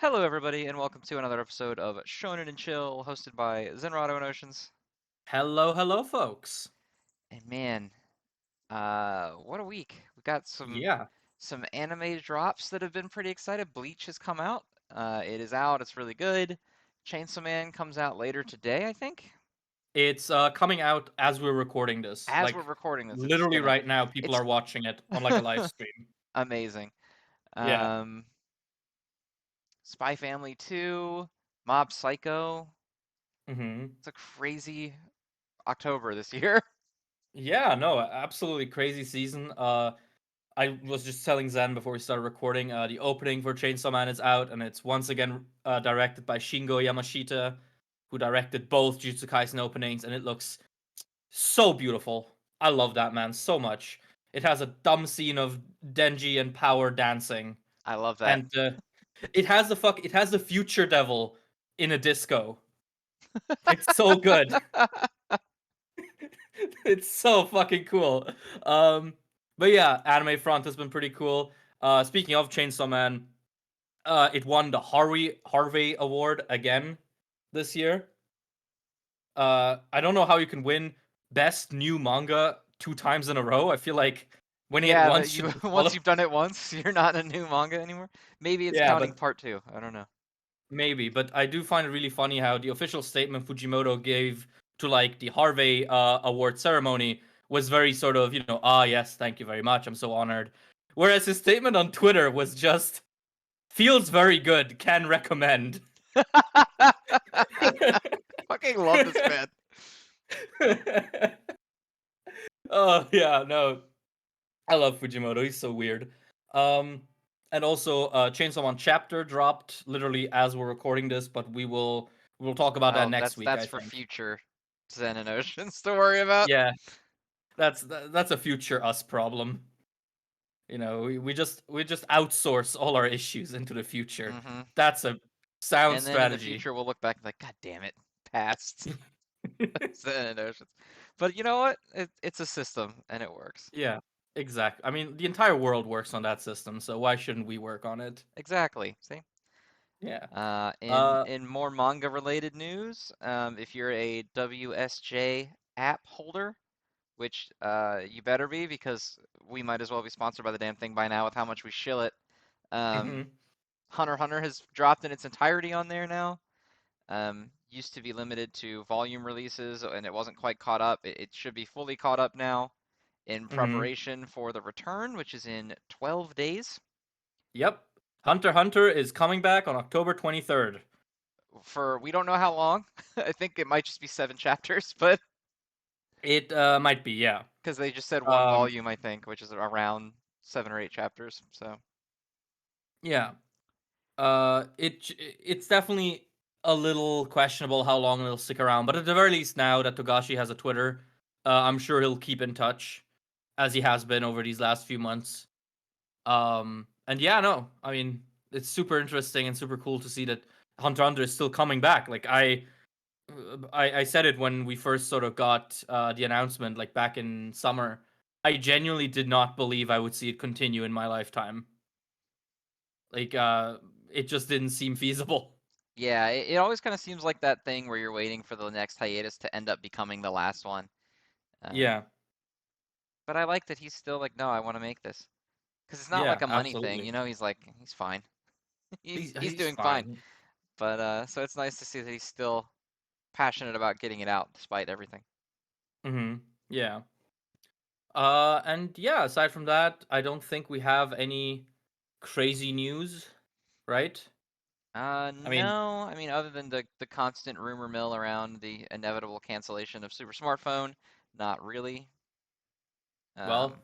Hello, everybody, and welcome to another episode of Shonen and Chill, hosted by Zenrotto and Oceans. Hello, hello, folks. And man, what a week! We got Yeah, some anime drops that have been pretty excited. Bleach has come out. It is out. It's really good. Chainsaw Man comes out later today, I think. it's coming out as we're recording this. As we're Like recording this, it's literally gonna. right now, people It's are watching it on like a live stream. amazing. Yeah. Um, Spy Family 2, Mob Psycho. hmm It's a crazy October this year. Yeah, no, absolutely crazy season. I was just telling Zen before we started recording. The opening for Chainsaw Man is out, and it's once again directed by Shingo Yamashita, who directed both Jujutsu Kaisen openings, and it looks so beautiful. I love that man so much. It has a dumb scene of Denji and Power dancing. I love that. And it has the future devil in a disco. It's so good. It's so fucking cool. Um but yeah, anime front has been pretty cool. Speaking of Chainsaw Man, it won the Harvey Award again this year. I don't know how you can win best new manga two times in a row. I feel like winning it Yeah, once that should you once disqualify. you've done it once, you're not a new manga anymore. Maybe it's Yeah, counting but part two. I don't know. maybe, but I do find it really funny how the official statement Fujimoto gave to like the Harvey award ceremony was very sort of, yes, thank you very much, I'm so honored. Whereas his statement on Twitter was just feels very good, can recommend. Fucking love this man. Oh yeah, no. I love Fujimoto, he's so weird. Um and also Chainsaw Man chapter dropped literally as we're recording this, but we'll talk about that Oh, next that's week, that's I for think. future Zen and Oceans to worry about. Yeah, that's a future us problem. We just outsource all our issues into the future. hmm That's a sound And then in the strategy. future, we'll look back and be like, God damn it, past Zen and Oceans. But you know what? It's a system and it works. Yeah, exactly. I mean, the entire world works on that system, so why shouldn't we work on it? Exactly. See? Yeah. In Uh, more manga related news, if you're a WSJ app holder, which you better be because we might as well be sponsored by the damn thing by now with how much we shill it. Um, mhm, Hunter x Hunter has dropped in its entirety on there now. Used to be limited to volume releases and it wasn't quite caught up. It should be fully caught up now in mhm. preparation for the return, which is in 12 days. Yep. Hunter x Hunter is coming back on October 23rd. For we don't know how long. I think it might just be 7 chapters, but It might be, yeah. because they just said one Um, volume, I think, which is around 7 or 8 chapters. So yeah. It's definitely a little questionable how long it'll stick around, but at the very least, now that Togashi has a Twitter, I'm sure he'll keep in touch as he has been over these last few months. And yeah, no, I mean, it's super interesting and super cool to see that Hunter x Hunter is still coming back. Like I said it when we first sort of got the announcement, like back in summer. I genuinely did not believe I would see it continue in my lifetime. Like, it just didn't seem feasible. yeah, it always kind of seems like that thing where you're waiting for the next hiatus to end up becoming the last one. Um, Yeah, but I like that he's still like, no, I want to make this because it's not like yeah, a money thing, absolutely. you know. He's like, he's fine. He's He's doing fine. fine. But so it's nice to see that he's still passionate about getting it out despite everything. Yeah. And yeah, aside from that, I don't think we have any crazy news, right? I mean, No, I mean, other than the constant rumor mill around the inevitable cancellation of Super Smartphone, not really. well, Um,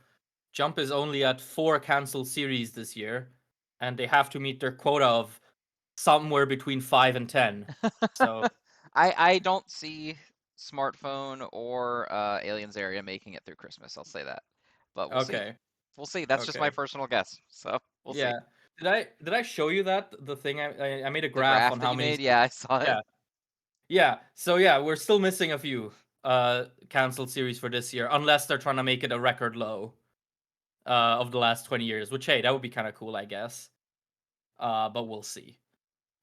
Jump is only at 4 canceled series this year, and they have to meet their quota of somewhere between 5 and 10. So I don't see Smartphone or Aliens Area making it through Christmas. I'll say that, but we'll see. okay, We'll see. That's just my okay, personal guess. So we'll see. yeah. Did I show you that the thing I made a The graph graph on that how you many? made, yeah, I saw it. Yeah, yeah. So yeah, we're still missing a few canceled series for this year, unless they're trying to make it a record low of the last 20 years. Which hey, that would be kind of cool, I guess. But we'll see.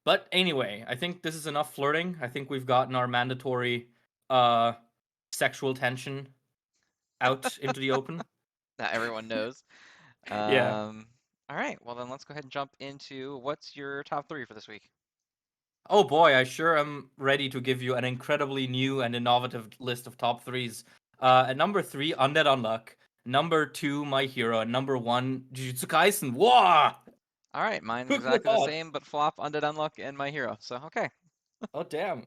But anyway, I think this is enough flirting. I think we've gotten our mandatory uh sexual tension out into the open. Now everyone knows. Yeah. All right, well then let's go ahead and jump into what's your top three for this week. Oh boy, I sure am ready to give you an incredibly new and innovative list of top threes. At number three, Undead Unluck. Number two, My Hero. And number one, Jujutsu Kaisen. Whoa! All right, mine's Who could have exactly the thought? same, but flop, Undead Unluck, and My Hero. So okay, Oh damn!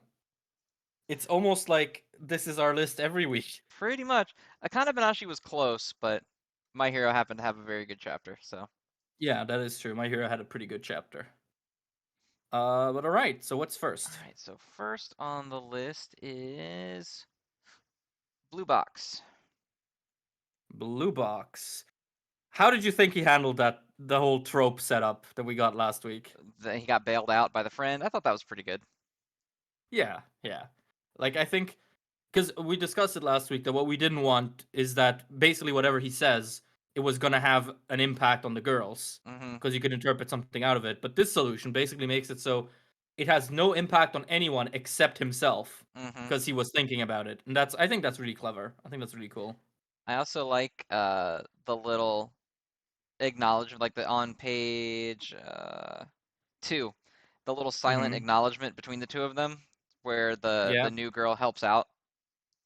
It's almost like this is our list every week. pretty much. Akane-Banashi was close, but My Hero happened to have a very good chapter. So Yeah, that is true. My Hero had a pretty good chapter. But all right. So what's all first? right, so first on the list is Blue Box. Blue Box. How did you think he handled the whole trope setup that we got last week? He got bailed out by the friend. I thought that was pretty good. Yeah, yeah. Like I think because we discussed it last week that what we didn't want is that basically whatever he says, it was gonna have an impact on the girls Mm-hmm. because you could interpret something out of it. But this solution basically makes it so it has no impact on anyone except himself Mm-hmm. because he was thinking about it, and that's I think that's really clever. I think that's really cool. I also like the little acknowledgement, like the on page two, the little silent Mm-hmm. acknowledgement between the two of them, where the Yeah. new girl helps out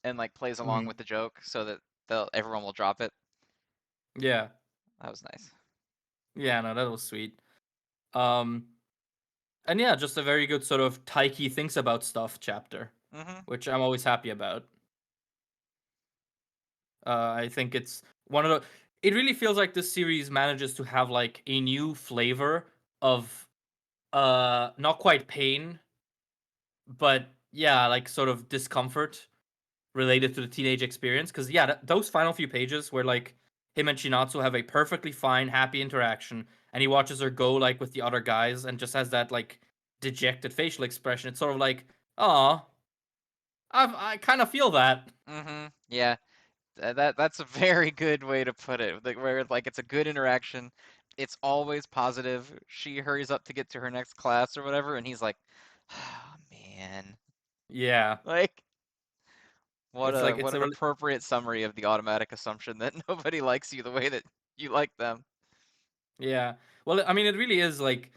and like plays along Mm-hmm. with the joke so that everyone will drop it. Yeah. That was nice. Yeah. No, that was sweet. Um, and yeah, just a very good sort of Taiki thinks about stuff chapter, Mm-hmm. which I'm always happy about. I think it's one of the. It really feels like this series manages to have like a new flavor of not quite pain, but yeah, like sort of discomfort related to the teenage experience. Because yeah, those final few pages where like him and Shinatsu have a perfectly fine, happy interaction, and he watches her go like with the other guys and just has that like dejected facial expression. It's sort of like, oh, I kind of feel that. Mm-hmm. Yeah. That's a very good way to put it. Where like it's a good interaction. It's always positive. She hurries up to get to her next class or whatever, and he's like, "Oh man." Yeah, Like it's like what an appropriate summary of the automatic assumption that nobody likes you the way that you like them. yeah. Well, I mean, it really is like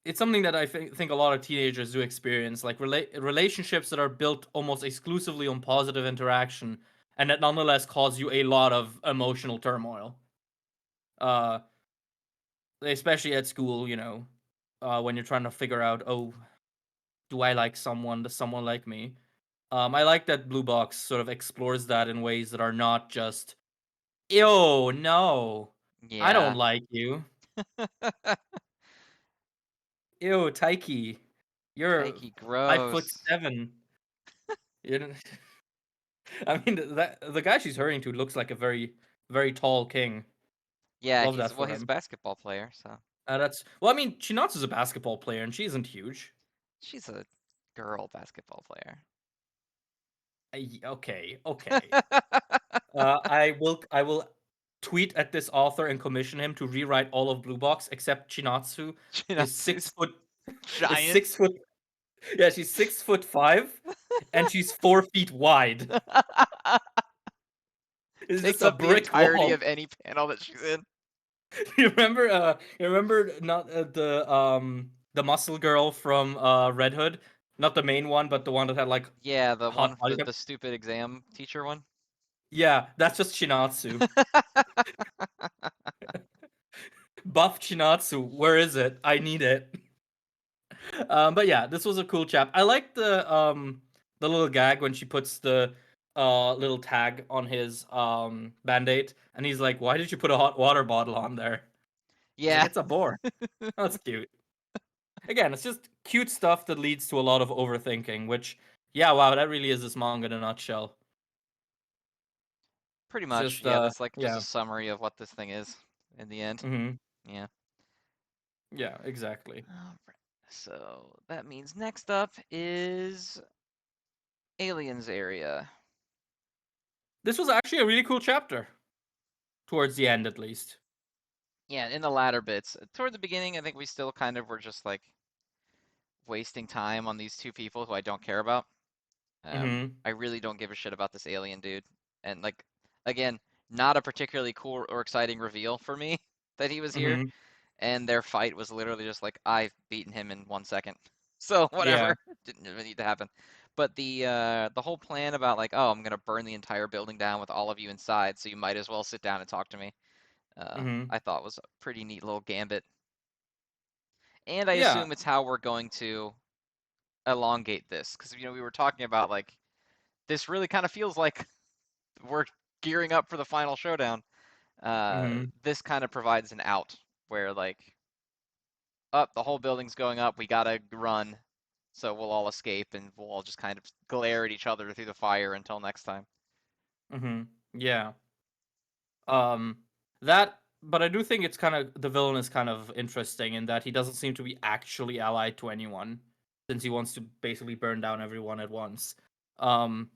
it's something that I think a lot of teenagers do experience, like relationships that are built almost exclusively on positive interaction, and that nonetheless cause you a lot of emotional turmoil. Uh, especially at school, when you're trying to figure out, oh, do I like someone? Does someone like me? I like that Blue Box sort of explores that in ways that are not just, ew, no, I don't Yeah. like you. Ew, Taiki, you're Taiki, 5 foot gross. 7. You know, I mean that the guy she's hurrying to looks like a very, very tall king. Yeah, Love that for he's a him. basketball player, so That's well. I mean, Chinatsu's a basketball player, and she isn't huge. she's a girl basketball player. Okay, okay. I will tweet at this author and commission him to rewrite all of Blue Box except Chinatsu is six Chinatsu's foot is giant. 6 foot. Yeah, she's 6'5", and she's 4 feet wide. It's just Takes a up the brick entirety wall. of any panel that she's in. You remember not the muscle girl from Red Hood, not the main one, but the one that had like Yeah, the hot one body the type. stupid exam teacher one. Yeah, that's just Chinatsu. Buff Chinatsu, where is it? I need it. But yeah, this was a cool chap. I like the little gag when she puts the little tag on his band-aid and he's like, "Why did you put a hot water bottle on there?" He's like, Yeah, "It's a bore." That's cute. Again, it's just cute stuff that leads to a lot of overthinking, which yeah, wow, that really is this manga in a nutshell. pretty It's much. just Yeah, that's like just a yeah. summary of what this thing is in the end. Mhm. Yeah. Yeah, exactly. All right. So that means next up is aliens area. This was actually a really cool chapter towards the end at least. Yeah, in the latter bits. Toward the beginning, I think we still kind of were just like, wasting time on these two people who I don't care about. Mm-hmm. I really don't give a shit about this alien dude. And like, again, not a particularly cool or exciting reveal for me that he was here. Mm-hmm. And their fight was literally just like, I've beaten him in 1 second. So Yeah. whatever, didn't even need to happen. But the whole plan about like, oh, I'm gonna burn the entire building down with all of you inside, so you might as well sit down and talk to me. Mm-hmm. I thought was a pretty neat little gambit. And I Yeah. assume it's how we're going to elongate this, because we were talking about like this really kind of feels like we're gearing up for the final showdown. Mm-hmm. This kind of provides an out where like, up, the whole building's going up, we gotta run, so we'll all escape and we'll all just kind of glare at each other through the fire until next time. Mm-hmm. Yeah. Um, that, but I do think it's kind of the villain is kind of interesting in that he doesn't seem to be actually allied to anyone, since he wants to basically burn down everyone at once. Um,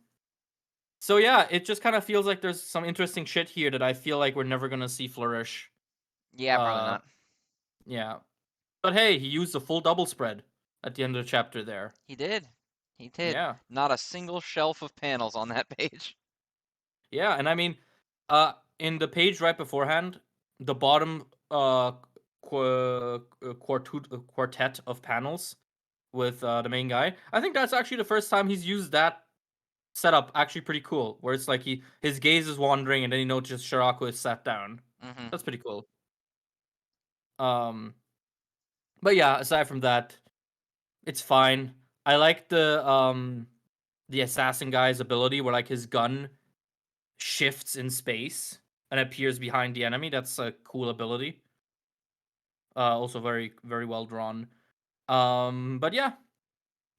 so yeah, it just kind of feels like there's some interesting shit here that I feel like we're never gonna see flourish. Yeah, probably Uh, not. yeah, but hey, he used a full double spread at the end of the chapter there. He did. He did. Yeah, Not a single shelf of panels on that page. yeah, and I mean, in the page right beforehand, the bottom quartet of panels with the main guy. I think that's actually the first time he's used that setup. Actually, pretty cool. Where it's like his gaze is wandering, and then he notices Shiraku is sat down. Hmm. That's pretty cool. Um, but yeah, aside from that, it's fine. I like the assassin guy's ability where like his gun shifts in space and appears behind the enemy. That's a cool ability. Also very very well drawn. But yeah,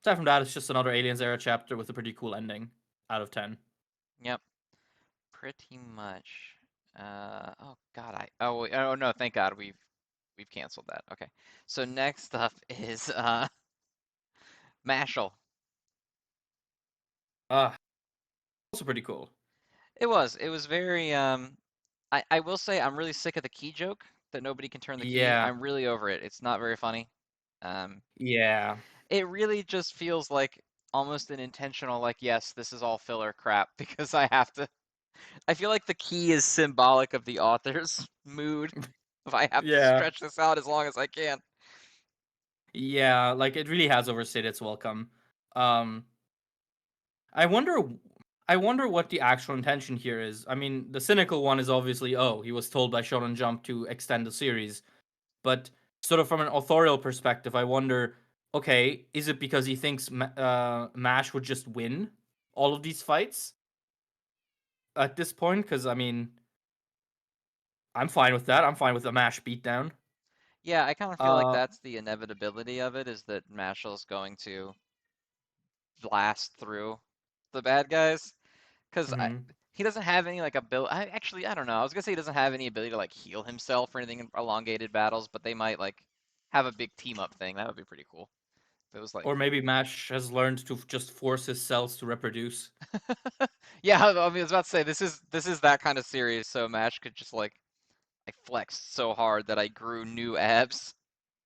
aside from that, it's just another Aliens era chapter with a pretty cool ending. Out of 10. Yep, pretty much. Oh God, oh no, thank God we've canceled that. Okay, so next up is Mashle. Also pretty cool. It was very I will say I'm really sick of the key joke that nobody can turn the key. Yeah, I'm really over it. It's not very funny. Um, yeah, it really just feels like almost an intentional like, yes, this is all filler crap because I have to. I feel like the key is symbolic of the author's mood. If I have to yeah, stretch this out as long as I can. yeah. Like it really has overstayed its welcome. Um, I wonder. I wonder what the actual intention here is. I mean, the cynical one is obviously, oh, he was told by Shonen Jump to extend the series. But sort of from an authorial perspective, I wonder, okay, is it because he thinks Mash would just win all of these fights at this point? Because I mean, I'm fine with that. I'm fine with a Mash beatdown. Yeah, I kind of feel like Uh, that's the inevitability of it, is that Mashel's going to blast through the bad guys. Because mhm. he doesn't have any like ability. I don't know. I was gonna say he doesn't have any ability to like heal himself or anything in elongated battles, but they might like have a big team up thing. That would be pretty cool. If it was like, Or maybe Mash has learned to just force his cells to reproduce. yeah. I mean, I was about to say this is that kind of series, so Mash could just like, I flexed so hard that I grew new abs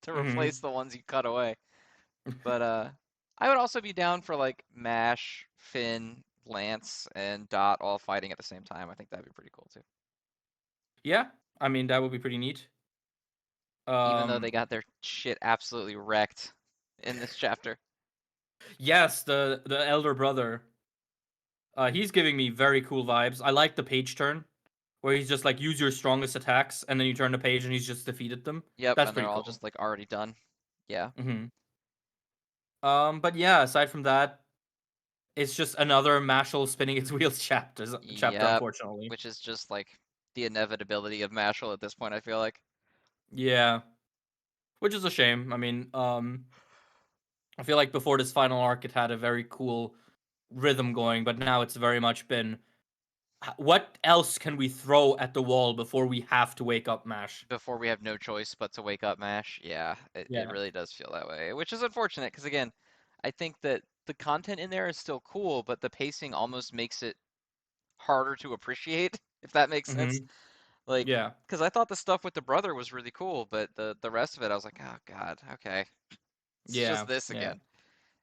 to replace Hmm. the ones you cut away. But I would also be down for like Mash, Finn, Lance, and Dot all fighting at the same time. I think that'd be pretty cool too. Yeah, I mean that would be pretty neat. Even though Um, they got their shit absolutely wrecked in this chapter. yes, the elder brother. He's giving me very cool vibes. I like the page turn where he's just like use your strongest attacks, and then you turn the page and he's just defeated them. Yep, That's and they're pretty all cool. just like already done. Yeah. Hmm. But yeah, aside from that, it's just another Mashal spinning its wheels chapter, Yep. unfortunately. Which is just like the inevitability of Mashal at this point, I feel like. Yeah, which is a shame. I mean, I feel like before this final arc, it had a very cool rhythm going, but now it's very much been what else can we throw at the wall before we have to wake up Mash? Before we have no choice but to wake up Mash. Yeah, it Yeah. really does feel that way. Which is unfortunate because again, I think that the content in there is still cool, but the pacing almost makes it harder to appreciate, if that makes sense. Hmm. Like, Yeah. because I thought the stuff with the brother was really cool, but the rest of it, I was like, oh God, okay. It's just Yeah, this yeah, again.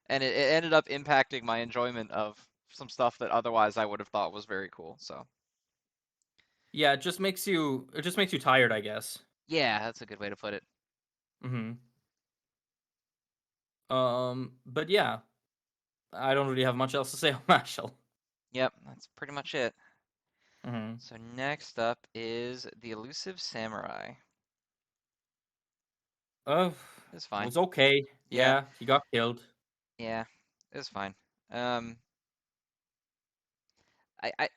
And it ended up impacting my enjoyment of some stuff that otherwise I would have thought was very cool. So yeah. It just makes you tired, I guess. yeah, that's a good way to put it. Hmm. But yeah, I don't really have much else to say on Mashle. Yep, that's pretty much it. Hmm. So next up is the Elusive Samurai. Uh, It's it fine. was okay. Yeah, Yeah, he got killed. yeah, it's fine. Um, I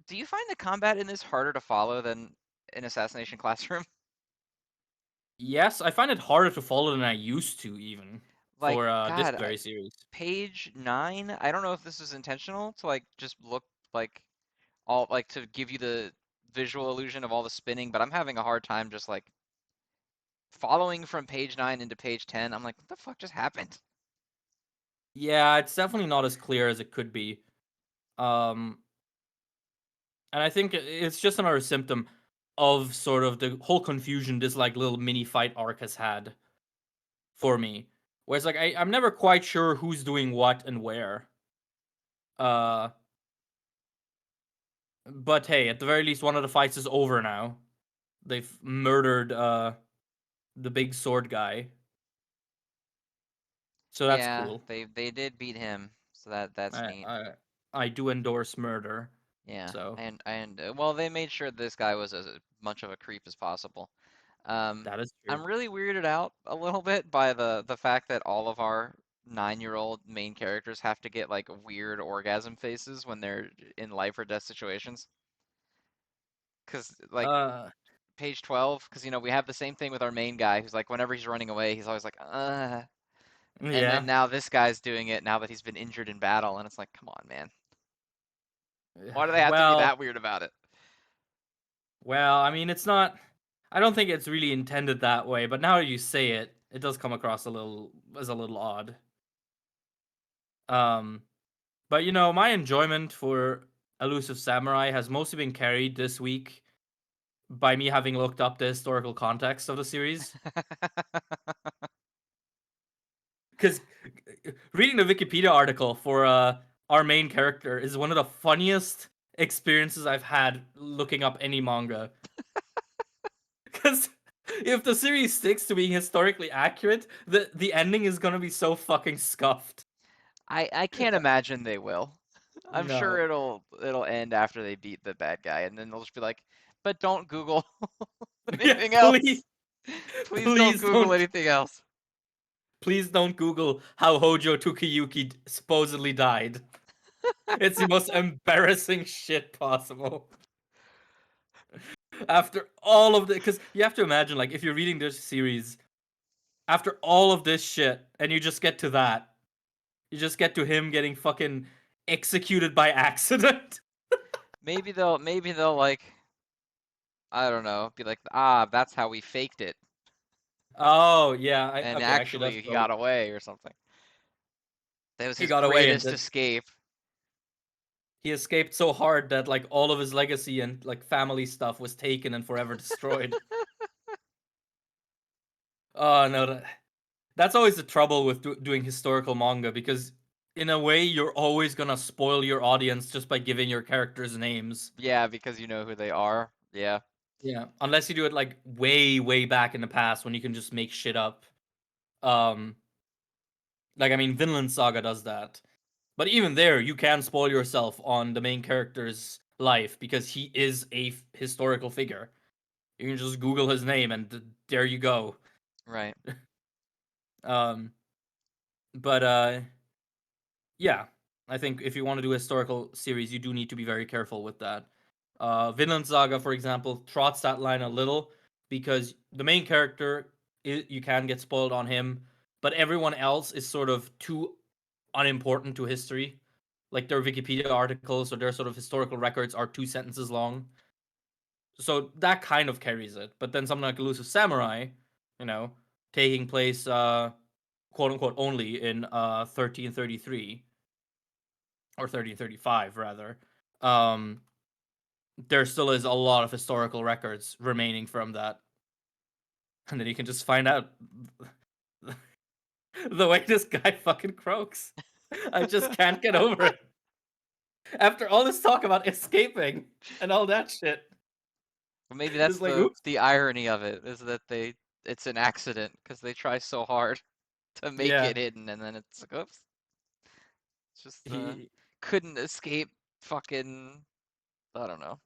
do you find the combat in this harder to follow than in Assassination Classroom? Yes, I find it harder to follow than I used to, even Like, for this God, very series. page 9, I don't know if this is intentional to like just look like all like to give you the visual illusion of all the spinning, but I'm having a hard time just like following from page 9 into page 10. I'm like, what the fuck just happened? Yeah, it's definitely not as clear as it could be. Um, and I think it's just another symptom of sort of the whole confusion this like little mini fight arc has had for me. Where it's like I'm never quite sure who's doing what and where. Uh, but hey, at the very least, one of the fights is over now. They've murdered the big sword guy, so that's Yeah, cool. they did beat him, so that's I neat. I I do endorse murder. Yeah, So and well, they made sure this guy was as much of a creep as possible. that is true. I'm really weirded out a little bit by the fact that all of our 9-year-old main characters have to get like weird orgasm faces when they're in life or death situations. Cause like Uh, page 12, because we have the same thing with our main guy who's like whenever he's running away, he's always like, and then yeah. now this guy's doing it now that he's been injured in battle, and it's like, come on, man. Why do they have to be Well, that weird about it? I mean, it's not. I don't think it's really intended that way, but now you say it, it does come across a little as a little odd. Um, but my enjoyment for Elusive Samurai has mostly been carried this week by me having looked up the historical context of the series. Because reading the Wikipedia article for our main character is one of the funniest experiences I've had looking up any manga. Because if the series sticks to being historically accurate, the ending is gonna be so fucking scuffed. I can't imagine they will. I'm sure No. it'll end after they beat the bad guy, and then they'll just be like, but don't Google Yeah, anything else. Please don't please Google don't, anything else. please don't Google how Hojo Tukiyuki supposedly died. It's the most embarrassing shit possible. After all of the, because you have to imagine, like, if you're reading this series, after all of this shit, and you just get to that, you just get to him getting fucking executed by accident. Maybe they'll like, I don't know, be like, ah, that's how we faked it, Oh yeah, and okay. Actually, that's actually he probably got away or something. That was he his got away and greatest escape. he escaped so hard that like all of his legacy and like family stuff was taken and forever destroyed. Oh no, that's always the trouble with doing historical manga because in a way you're always gonna spoil your audience just by giving your characters names. Yeah, because you know who they are. Yeah, Yeah, unless you do it like way way back in the past when you can just make shit up. Um, like I mean, Vinland Saga does that, but even there, you can spoil yourself on the main character's life because he is a historical figure. You can just Google his name and there you go. right. Um, but yeah, I think if you want to do a historical series, you do need to be very careful with that. Vinland Saga, for example, trots that line a little because the main character, you can get spoiled on him, but everyone else is sort of too unimportant to history. Like their Wikipedia articles or their sort of historical records are 2 sentences long. So that kind of carries it. But then something like Elusive Samurai, you know, taking place quote unquote only in 1333 or 1335 rather. Um there still is a lot of historical records remaining from that. And then you can just find out the way this guy fucking croaks. I just can't get over it. After all this talk about escaping and all that shit, Well, maybe that's just like, oops. the irony of it is that it's an accident because they try so hard to make Yeah. it hidden, and then it's like, oops, it's just He. couldn't escape fucking I don't know.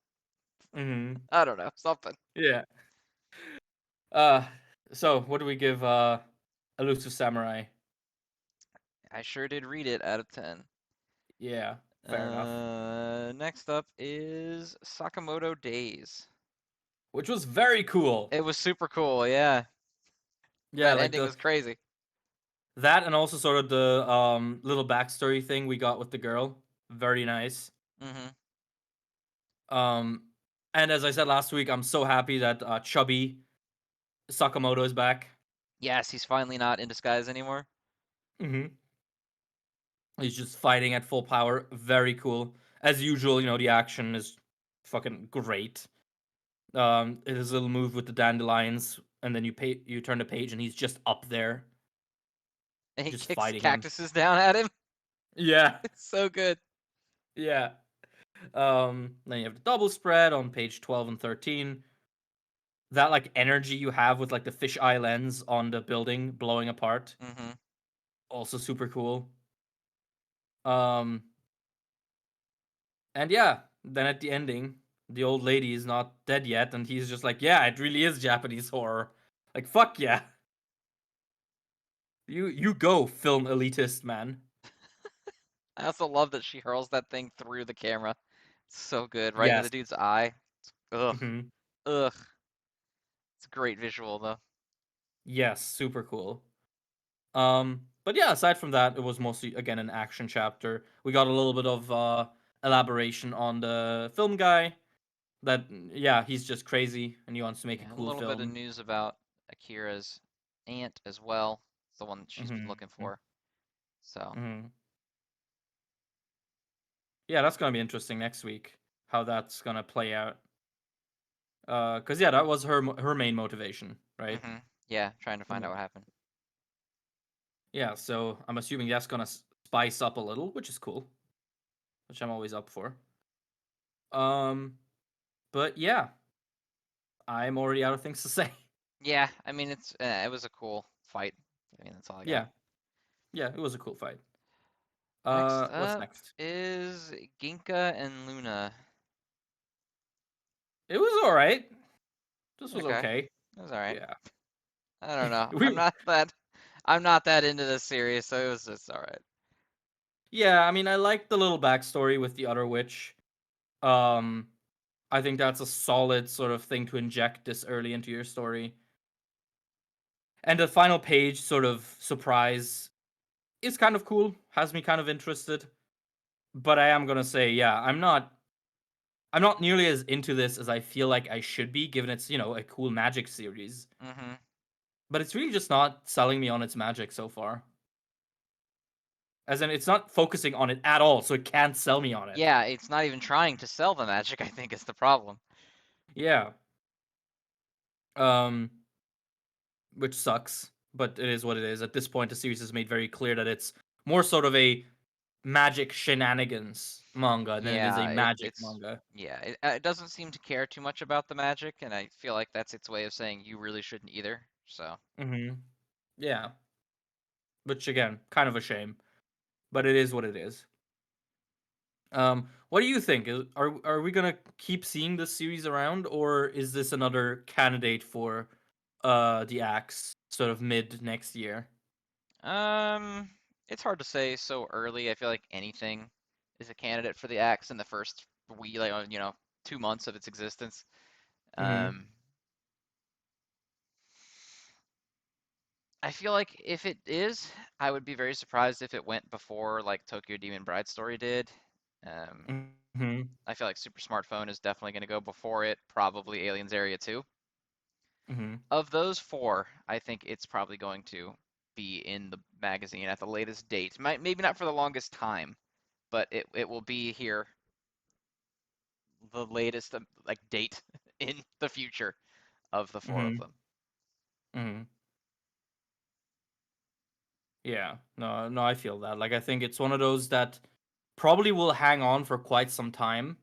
Mhm. I don't know, something. Yeah. Uh. So, what do we give Elusive Samurai? I sure did read it out of 10. Yeah. Fair enough. Next up is Sakamoto Days. Which was very cool. It was super cool, yeah. Yeah, That like ending the was crazy. that and also sort of the little backstory thing we got with the girl. Very nice. Hmm. Um, and as I said last week, I'm so happy that chubby Sakamoto is back. Yes, he's finally not in disguise anymore. Hmm. He's just fighting at full power. Very cool. As usual, the action is fucking great. His little move with the dandelions, and then you turn the page, and he's just up there, And he just kicks fighting him. cactuses down at him. Yeah, It's so good. yeah. Then you have the double spread on page 12 and 13. That like energy you have with like the fisheye lens on the building blowing apart, Hmm. also super cool. Um, and yeah, then at the ending, the old lady is not dead yet, and he's just like, yeah, it really is Japanese horror. Like, fuck yeah, you go, film elitist man. I also love that she hurls that thing through the camera. It's so good, right into the Yes. dude's eye. Ugh, Hmm. ugh. It's a great visual though. Yes, super cool. But yeah, aside from that, it was mostly again an action chapter. We got a little bit of elaboration on the film guy. That yeah, he's just crazy and he wants to make a Yeah, a cool little bit of film. news about Akira's aunt as well. It's the one that she's been looking Hmm. for. So, Hmm. Yeah, that's gonna be interesting next week. How that's gonna play out. Cause yeah, that was her main motivation, right? yeah, trying to find out Yeah. what happened. Yeah. So I'm assuming that's gonna spice up a little, which is cool, which I'm always up for. Um, but yeah, I'm already out of things to say. Yeah, I mean it was a cool fight. I mean that's all I got. Yeah, yeah, it was a cool fight. Next What's up next? is Ginka and Luna. It was all right. This was Okay, okay. that was all right. Yeah, I don't know. we. I'm not that into this series, so it was just all right. Yeah, I mean, I like the little backstory with the other witch. Um, I think that's a solid sort of thing to inject this early into your story. And the final page sort of surprise is kind of cool, has me kind of interested. But I am gonna say, yeah, I'm not nearly as into this as I feel like I should be, given it's, a cool magic series. Hmm. But it's really just not selling me on its magic so far. As in, it's not focusing on it at all, so it can't sell me on it. Yeah, it's not even trying to sell the magic, I think is the problem. Yeah. Um, which sucks, but it is what it is. At this point, the series has made very clear that it's more sort of a magic shenanigans manga than it is a Yeah, magic it's manga. yeah, it doesn't seem to care too much about the magic, and I feel like that's its way of saying you really shouldn't either. So, Hmm. Yeah, which again, kind of a shame, but it is what it is. What do you think? Are we gonna keep seeing this series around, or is this another candidate for the axe sort of mid next year? um, it's hard to say so early. I feel like anything is a candidate for the axe in the first week, like 2 months of its existence. Mm-hmm. Um, I feel like if it is, I would be very surprised if it went before like Tokyo Demon Bride story did. Um, Mm-hmm. I feel like Super Smartphone is definitely going to go before it, probably Aliens Area 2. Mm-hmm. Of those four, I think it's probably going to be in the magazine at the latest date. Maybe not for the longest time, but it will be here the latest like date in the future of the four of Mm-hmm. them. Mm-hmm. Yeah. No, no, I feel that. Like I think it's one of those that probably will hang on for quite some time,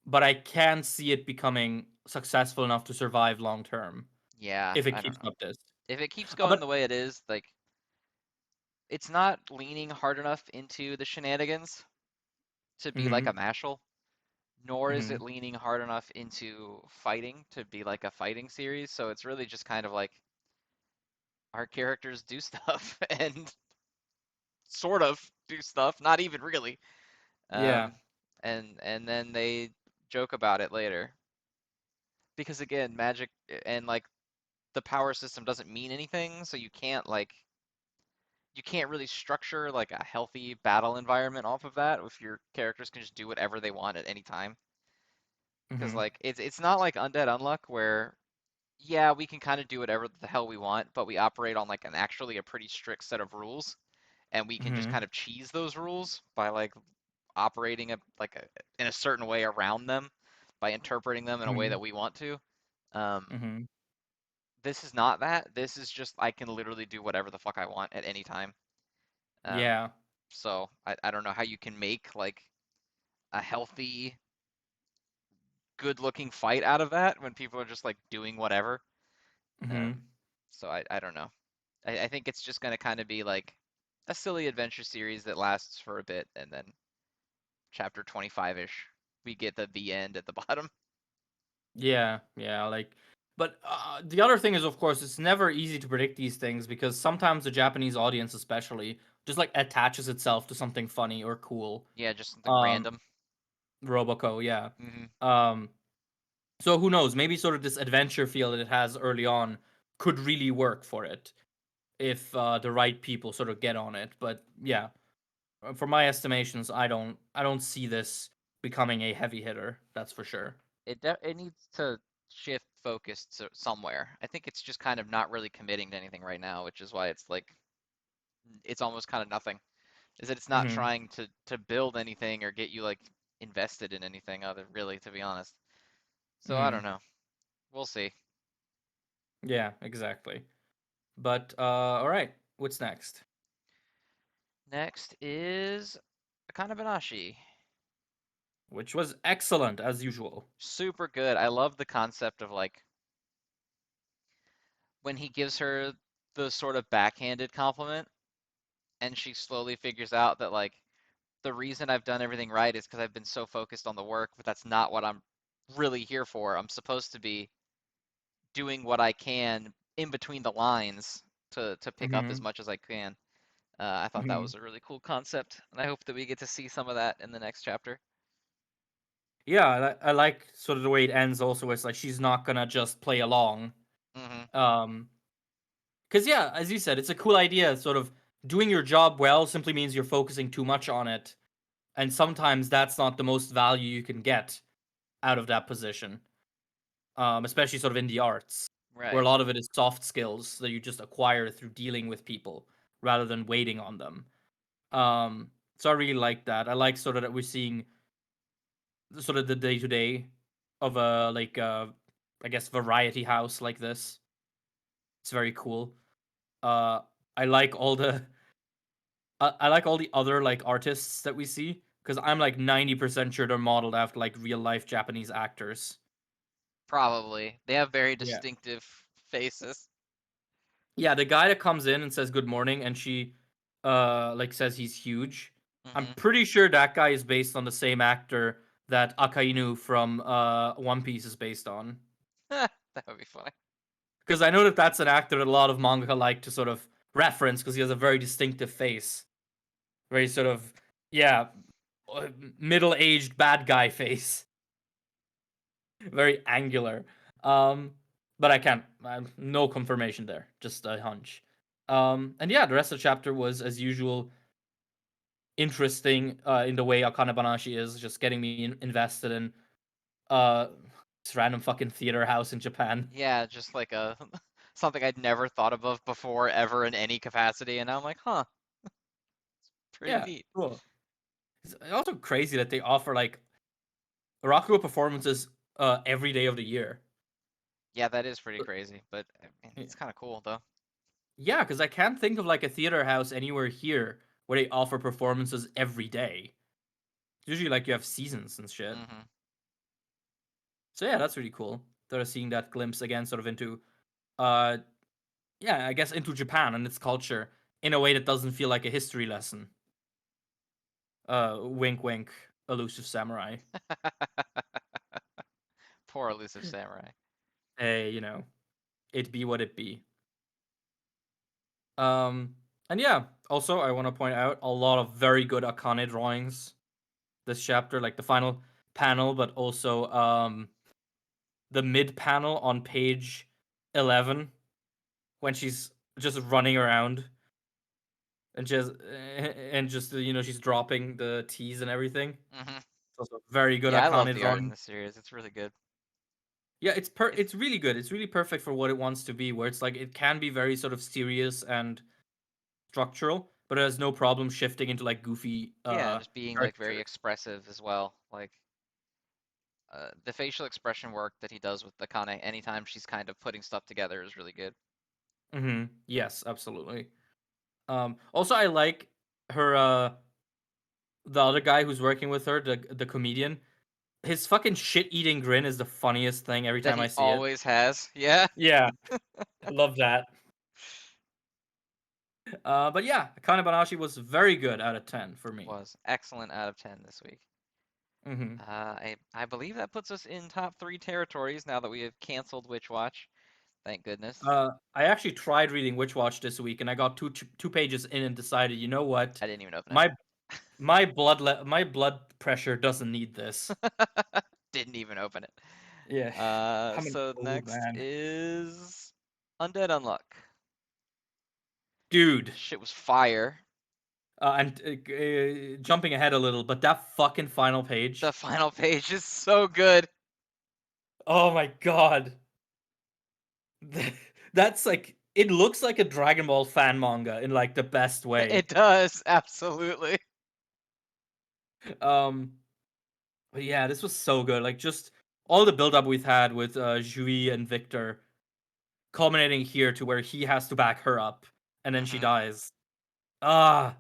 but I can see it becoming successful enough to survive long term Yeah, if it I don't keeps know. up this. If it keeps going But the way it is, like it's not leaning hard enough into the shenanigans to be like mhm, a Mashle, nor is it mhm, leaning hard enough into fighting to be like a fighting series. So it's really just kind of like our characters do stuff and sort of do stuff, not even really. yeah, Um, and then they joke about it later because again, magic and like the power system doesn't mean anything, so you can't really structure like a healthy battle environment off of that if your characters can just do whatever they want at any time. Because mhm, like it's not like Undead Unluck where yeah, we can kind of do whatever the hell we want, but we operate on like an actually a pretty strict set of rules, and we can just mhm, kind of cheese those rules by like operating in a certain way around them, by interpreting them in a way mhm, that we want to. Um, mhm. this is not that. This is just I can literally do whatever the fuck I want at any time. Um, Yeah. so I don't know how you can make like a healthy, good looking fight out of that when people are just like doing whatever. Um, Mhm. so I don't know. I think it's just gonna kind of be like a silly adventure series that lasts for a bit, and then chapter 25-ish, we get the end at the bottom. Yeah, yeah, like but the other thing is of course it's never easy to predict these things because sometimes the Japanese audience especially just like attaches itself to something funny or cool. Yeah, just something Um random. Roboco, yeah. Hmm. Um so who knows, maybe sort of this adventure feel that it has early on could really work for it if the right people sort of get on it. But yeah, for my estimations, I don't see this becoming a heavy hitter, that's for sure. It needs to shift focus to somewhere. I think it's just kind of not really committing to anything right now, which is why it's like it's almost kind of nothing. Is that it's not Mhm. trying to build anything or get you like invested in anything other really, to be honest. So I don't Mhm. know. We'll see. Yeah, exactly. But all right, what's next? Next is Akane-Banashi. Which was excellent as usual. Super good. I love the concept of like when he gives her the sort of backhanded compliment and she slowly figures out that like the reason I've done everything right is because I've been so focused on the work, but that's not what I'm really here for. I'm supposed to be doing what I can in between the lines to pick up as Hmm. much as I can. I thought that Hmm. was a really cool concept, and I hope that we get to see some of that in the next chapter. Yeah, I like sort of the way it ends. Also, it's like she's not gonna just play along. Hmm. Um, because yeah, as you said, it's a cool idea. Sort of doing your job well simply means you're focusing too much on it, and sometimes that's not the most value you can get out of that position. Especially sort of in the arts, where a Right. lot of it is soft skills that you just acquire through dealing with people rather than waiting on them. So I really like that. I like sort of that we're seeing sort of the day to day of a like I guess variety house like this. It's very cool. Uh, I like all the I like all the other like artists that we see because I'm like 90% sure they're modeled after like real life Japanese actors. Probably. They have very Yeah. distinctive faces. Yeah, the guy that comes in and says good morning and she like says he's huge. I'm Hmm. pretty sure that guy is based on the same actor that Akainu from One Piece is based on. That would be funny. Because I know that that's an actor that a lot of manga like to sort of reference because he has a very distinctive face. Very sort of, yeah, middle aged bad guy face. Very angular. Um, but I can't, no confirmation there, just a hunch. And yeah, the rest of the chapter was, as usual, interesting in the way Akane-Banashi is, just getting me invested in uh, this random fucking theater house in Japan. Yeah, just like a something I'd never thought of before ever in any capacity, and now I'm like, huh, pretty Yeah, neat. cool. It's also crazy that they offer like Rakugo performances every day of the year. Yeah, that is pretty Uh, crazy, but I mean, yeah. it's kind of cool though. Yeah, because I can't think of like a theater house anywhere here where they offer performances every day. Usually, like you have seasons and shit. Hmm. So yeah, that's really cool. Sort of seeing that glimpse again, sort of into, uh, yeah, I guess into Japan and its culture in a way that doesn't feel like a history lesson. Wink, wink. Elusive Samurai. Poor Elusive Samurai. Hey, it be what it be. Um, and yeah, also I want to point out a lot of very good Akane drawings this chapter, like the final panel, but also the mid panel on page 11 when she's just running around and just she's dropping the teas and everything. Hmm. It's also very good Yeah, I love Akane the art in drawing. this series. It's really good. Yeah, it's It's it's really good. It's really perfect for what it wants to be, where it's like it can be very sort of serious and structural, but it has no problem shifting into like goofy yeah, and just being like very caricature. expressive as well. Like the facial expression work that he does with Akane anytime she's kind of putting stuff together is really good. Yes, absolutely. Also I like her the other guy who's working with her, the comedian. His fucking shit eating grin is the funniest thing every That time I he see it. always has. Yeah, Yeah, I love that. But yeah, Akane-Banashi was very good out of 10 for me. was excellent out of 10 this week. hmm I believe that puts us in top three territories now that we have canceled Witch Watch. Thank goodness. I actually tried reading Witch Watch this week, and I got two pages in and decided, you know what, I didn't even open my my blood pressure doesn't need this. it. Didn't even open it. Yeah, I'm an So old next man, is Undead Unluck. dude. Shit was fire. And jumping ahead a little, but that fucking final The page. final page is so good. Oh my god, that's like it looks like a Dragon Ball fan manga in like the best way. It does, absolutely. Um, but yeah, this was so good. Like just all the build up we've had with Jui and Victor, culminating here to where he has to back her up, and then she Hmm. dies. Ah,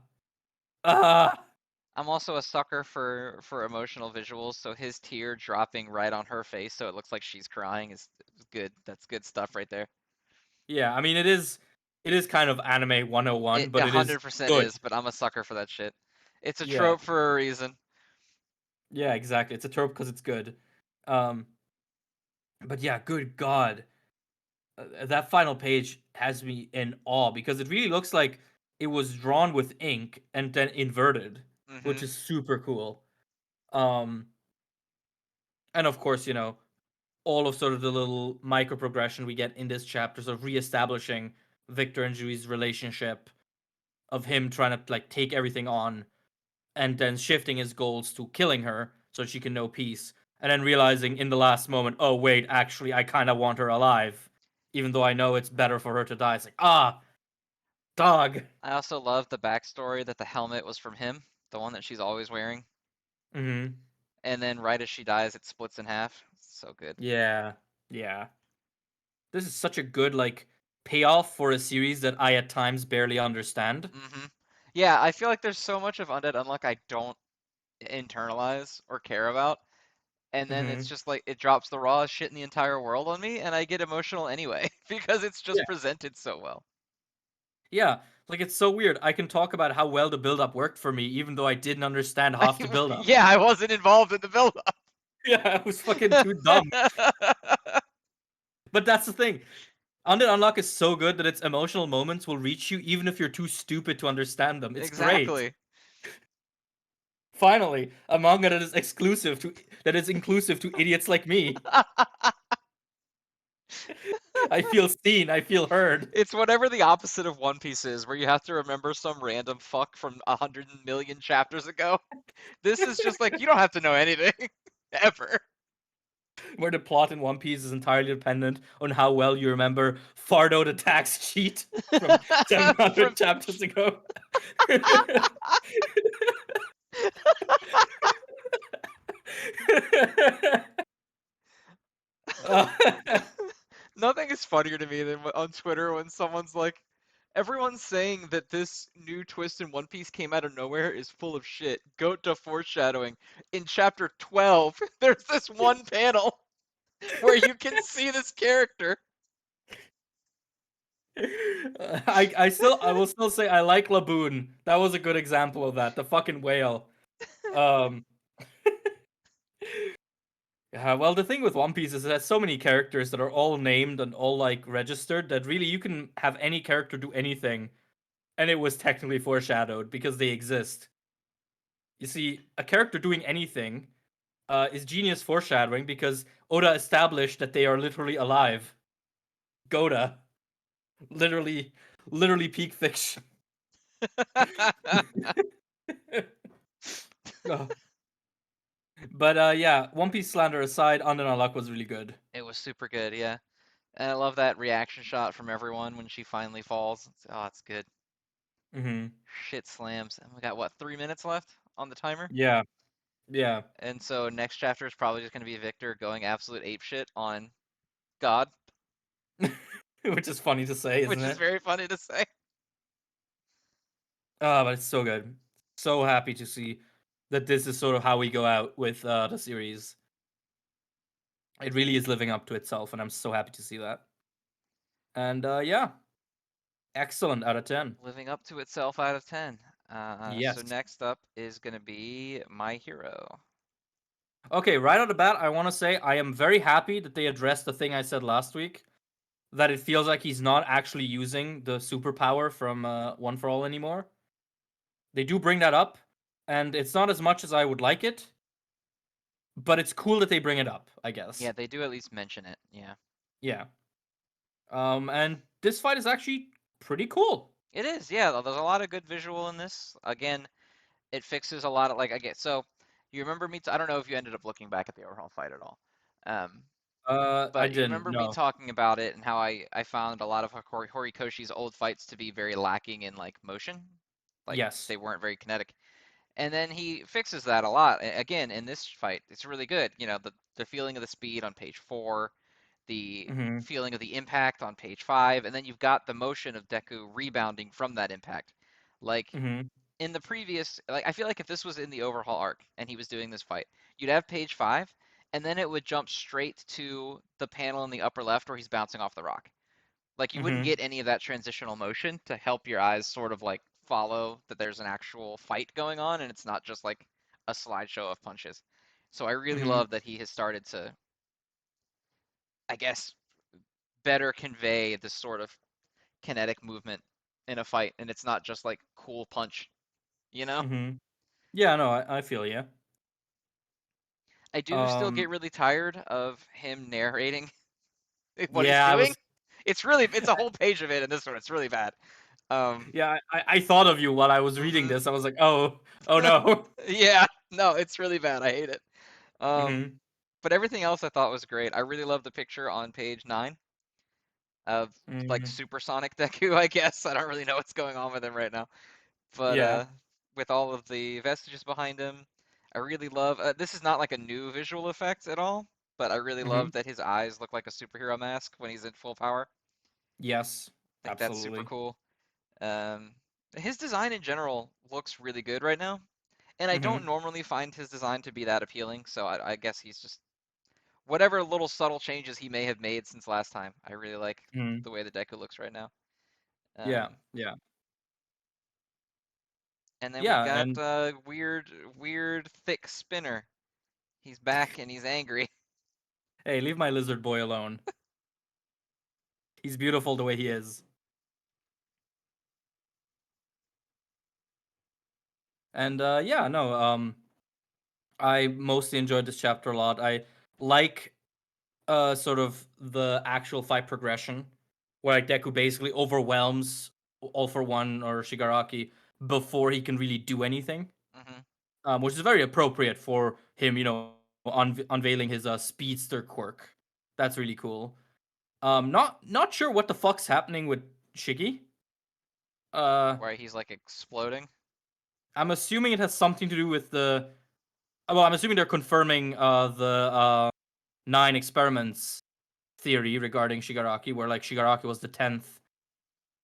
ah. I'm also a sucker for emotional visuals, so his tear dropping right on her face so it looks like she's crying is good. That's good stuff right there. Yeah, I mean it is kind of anime 101, It but it is 100% good. is, but I'm a sucker for that shit. It's a Yeah, trope for a reason. yeah, exactly. It's a trope because it's good. Um, but yeah, good God, that final page has me in awe because it really looks like it was drawn with ink and then inverted, which Hmm. is super cool. Um, and of course, all of sort of the little micro progression we get in this chapter, sort of reestablishing Victor and Jui's relationship, of him trying to like take everything on and then shifting his goals to killing her so she can know peace, and then realizing in the last moment, oh wait, actually I kind of want her alive, even though I know it's better for her to die. It's like, dog. I also love the backstory that the helmet was from him, the one that she's always wearing. hmm And then right as she dies, it splits in half. So good. Yeah, yeah. This is such a good like payoff for a series that I at times barely understand. Hmm. Yeah, I feel like there's so much of Undead Unluck I don't internalize or care about. And then it's hmm just like it drops the rawest shit in the entire world on me, and I get emotional anyway because it's Yeah, just presented so well. yeah. Like it's so weird. I can talk about how well the build up worked for me, even though I didn't understand half the build up. Yeah, I wasn't involved in the build-up. Yeah, I was fucking too dumb. But that's the thing. Undead Unlock is so good that its emotional moments will reach you even if you're too stupid to understand them. It's great. Exactly. Finally, a manga that is inclusive to idiots like me. I feel seen, I feel heard. It's whatever the opposite of One Piece is, where you have to remember some random fuck from 100 million chapters ago. This is just like you don't have to know anything ever. Where the plot in One Piece is entirely dependent on how well you remember Fardo the tax cheat from From 700 chapters ago. Uh, nothing is funnier to me than on Twitter when someone's like, Everyone's saying that this new twist in One Piece came out of nowhere is full of shit. Goat to foreshadowing. In chapter 12, there's this one panel where you can see this character. I will still say I like Laboon. That was a good example of that. The fucking whale. Um well, the thing with One Piece is it has so many characters that are all named and all like registered that really you can have any character do anything, and it was technically foreshadowed because they exist. You see, a character doing anything is genius foreshadowing because Oda established that they are literally alive. Goda, literally, literally peak fiction. Oh. But yeah, One Piece slander aside, Undead Unluck was really good. It was super good, yeah. And I love that reaction shot from everyone when she finally falls. Oh, it's good. Mm-hmm. Shit slams. And we got, what, 3 minutes left on the timer? Yeah, yeah. And so next chapter is probably just going to be Victor going absolute apeshit on God, Which is funny to say, isn't which is it? very funny to say. But it's so good. So happy to see that this is sort of how we go out with the series. It really is living up to itself, and I'm so happy to see that. And yeah, excellent out of 10. Living up to itself out of 10. So Yes. next up is going to be My Hero. Okay, right out the bat, I want to say I am very happy that they addressed the thing I said last week. That it feels like he's not actually using the superpower from One for All anymore. They do bring that up, and it's not as much as I would like it, but it's cool that they bring it up, I Yeah, guess. they do at least mention it. Yeah. Yeah. And this fight is actually pretty cool. It is, yeah. There's a lot of good visual in this. Again, it fixes a lot of like I get so you remember me I don't know if you ended up looking back at the overall fight at all. Um, I but you didn't remember me know. talking about it and how I found a lot of Horikoshi's old fights to be very lacking in like motion. Like Yes. they weren't very kinetic. And then he fixes that a lot. Again, in this fight, it's really good. You know, the feeling of the speed on page 4, the Mm-hmm. feeling of the impact on page 5, and then you've got the motion of Deku rebounding from that impact. Like Mm-hmm. in the previous, like I feel like if this was in the overhaul arc and he was doing this fight, you'd have page 5, and then it would jump straight to the panel in the upper left where he's bouncing off the rock. Like you wouldn't Mm-hmm. get any of that transitional motion to help your eyes sort of like follow that there's an actual fight going on and it's not just like a slideshow of punches. So I really Mm-hmm. love that he has started to, I guess, better convey this sort of kinetic movement in a fight and it's not just like cool punch, you know? Mm-hmm. Yeah, no, I feel you. I do still Um, get really tired of him narrating what he's yeah, I doing. was. It's a whole page of it in this one. It's really bad. Um, Yeah, I thought of you while I was reading mhm. this. I was like, oh no. Yeah, no, it's really bad. I hate it. Um, Mm-hmm. but everything else I thought was great. I really love the picture on page 9 of like Mm-hmm. supersonic Deku, I guess. I don't really know what's going on with him right now. But Yeah. with all of the vestiges behind him, I really love this is not like a new visual effect at all, but I really Mm-hmm. love that his eyes look like a superhero mask when he's in full power. Yes, I think that's super absolutely. cool. Um, his design in general looks really good right now. And I don't Mm-hmm. normally find his design to be that appealing, so I guess he's just whatever little subtle changes he may have made since last time. I really like Mm-hmm. the way the Deku looks right now. Yeah, Um, yeah, and then we yeah, got and weird thick spinner. He's back and he's angry. hey, leave my lizard boy alone. He's beautiful the way he is. And yeah, no, I mostly enjoyed this chapter a lot. I like sort of the actual fight progression where like Deku basically overwhelms All for One or Shigaraki before he can really do anything. Hmm. Which is very appropriate for him, unveiling his speedster quirk. That's really cool. Not sure what the fuck's happening with Shiggy. Uh, Where he's like exploding. I'm assuming it has something to do with the. Well, I'm assuming they're confirming the 9 experiments theory regarding Shigaraki, where like Shigaraki was the 10th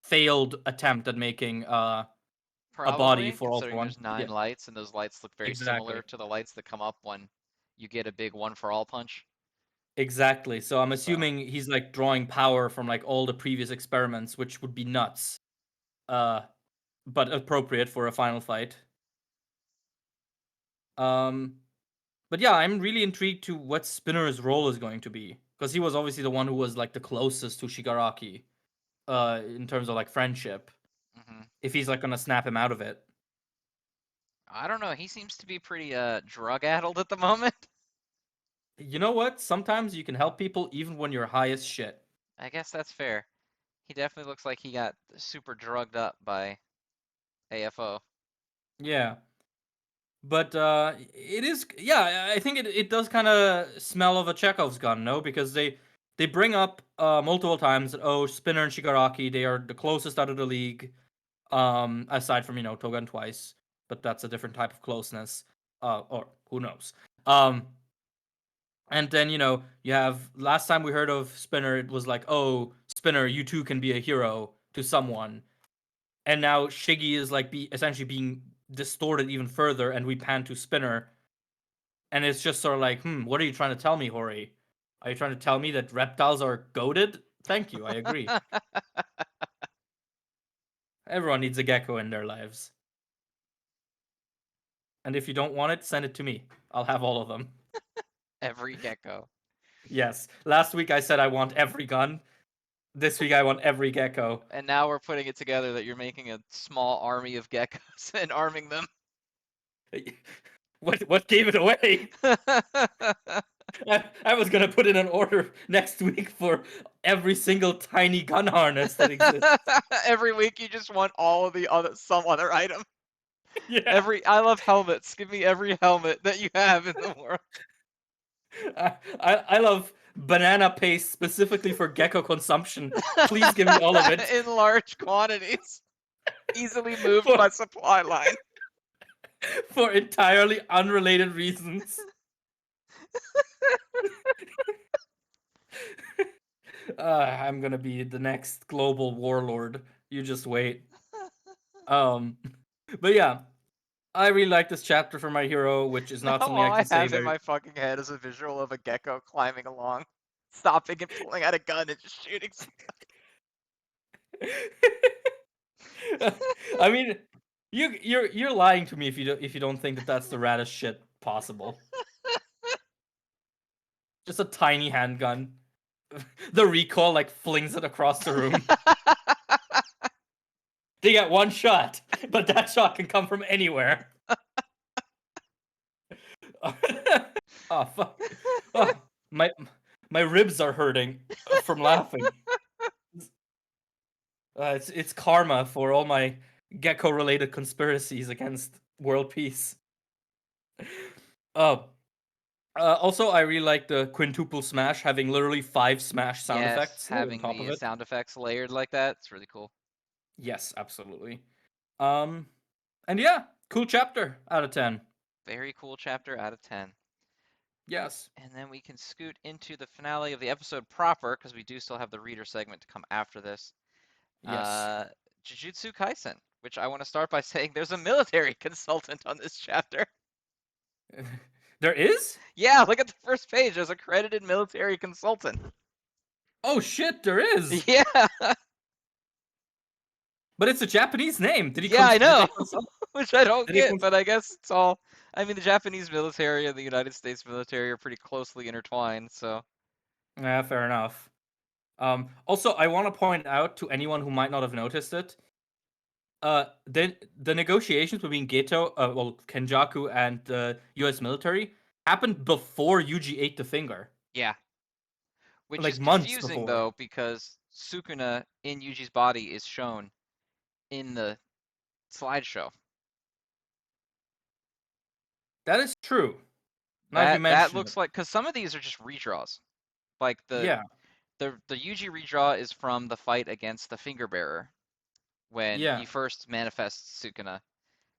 failed attempt at making a body Probably, for All For considering One. there's 9 Yeah, lights and those lights look very similar exactly. to the lights that come up when you get a big one for all punch. Exactly. So I'm So, assuming he's like drawing power from like all the previous experiments, which would be nuts. Uh, but appropriate for a final fight. Um, but yeah, I'm really intrigued to what Spinner's role is going to be because he was obviously the one who was like the closest to Shigaraki, in terms of like friendship. mhm. If he's like gonna snap him out of it, I don't know. He seems to be pretty drug-addled at the moment. you know what? Sometimes you can help people even when you're high as shit. I guess that's fair. He definitely looks like he got super drugged up by AFO. Yeah. But it is, yeah. I think it does kind of smell of a Chekhov's gun, no? Because they bring up multiple times that oh, Spinner and Shigaraki they are the closest out of the league, aside from Togen twice, but that's a different type of closeness, or who knows. Um, and then you have last time we heard of Spinner, it was like oh, Spinner, you too can be a hero to someone, and now Shiggy is like essentially being distorted even further, and we pan to Spinner. And it's just sort of like, what are you trying to tell me, Hori? Are you trying to tell me that reptiles are goaded? Thank you, I agree. Everyone needs a gecko in their lives. And if you don't want it, send it to me. I'll have all of them. Every gecko. Yes. Last week I said I want every gun. This week I want every gecko. And now we're putting it together that you're making a small army of geckos and arming them. What gave it away? I was gonna put in an order next week for every single tiny gun harness that exists. Every week you just want all of the other some other item. Yeah. I love helmets. Give me every helmet that you have in the world. I love banana paste specifically for gecko consumption. Please give me all of it In large quantities. Easily moved for by supply line. for entirely unrelated reasons. I'm gonna be the next global warlord. You just wait. Um, but yeah, I really like this chapter for my hero, which is Now not something I all I can say have in very. my fucking head is a visual of a gecko climbing along, stopping and pulling out a gun and just shooting. I mean, you're lying to me if you don't think that that's the raddest shit possible. Just a tiny handgun. The recoil like flings it across the room. They get one shot, but that shot can come from anywhere. Oh fuck! Oh, my ribs are hurting from laughing. It's karma for all my gecko related conspiracies against world peace. Oh, also I really like the quintuple smash having literally 5 smash sound Yes, effects layered on having top of the it. sound effects layered like that, it's really cool. Yes, absolutely. Um, and yeah, cool chapter out of 10. Very cool chapter out of 10. Yes, And then we can scoot into the finale of the episode proper, because we do still have the reader segment to come after this. yes. Uh, Jujutsu Kaisen, which I want to start by saying there's a military consultant on this chapter. There is? Yeah, look at the first page. There's a credited military consultant. Oh shit, there is. Yeah, But it's a Japanese name. yeah, I Did know, they consult? which I don't Did they get, but I guess it's all. I mean, the Japanese military and the United States military are pretty closely intertwined, so. Yeah, fair enough. Also, I want to point out to anyone who might not have noticed it, the negotiations between Kenjaku and the U.S. military happened before Yuji ate the finger, Yeah, which is like months confusing before. though, because Sukuna in Yuji's body is shown in the slideshow. That is true. Now that you That mention it, looks like, because some of these are just redraws. Like yeah, the Yuji redraw is from the fight against the Finger Bearer when yeah, he first manifests Sukuna,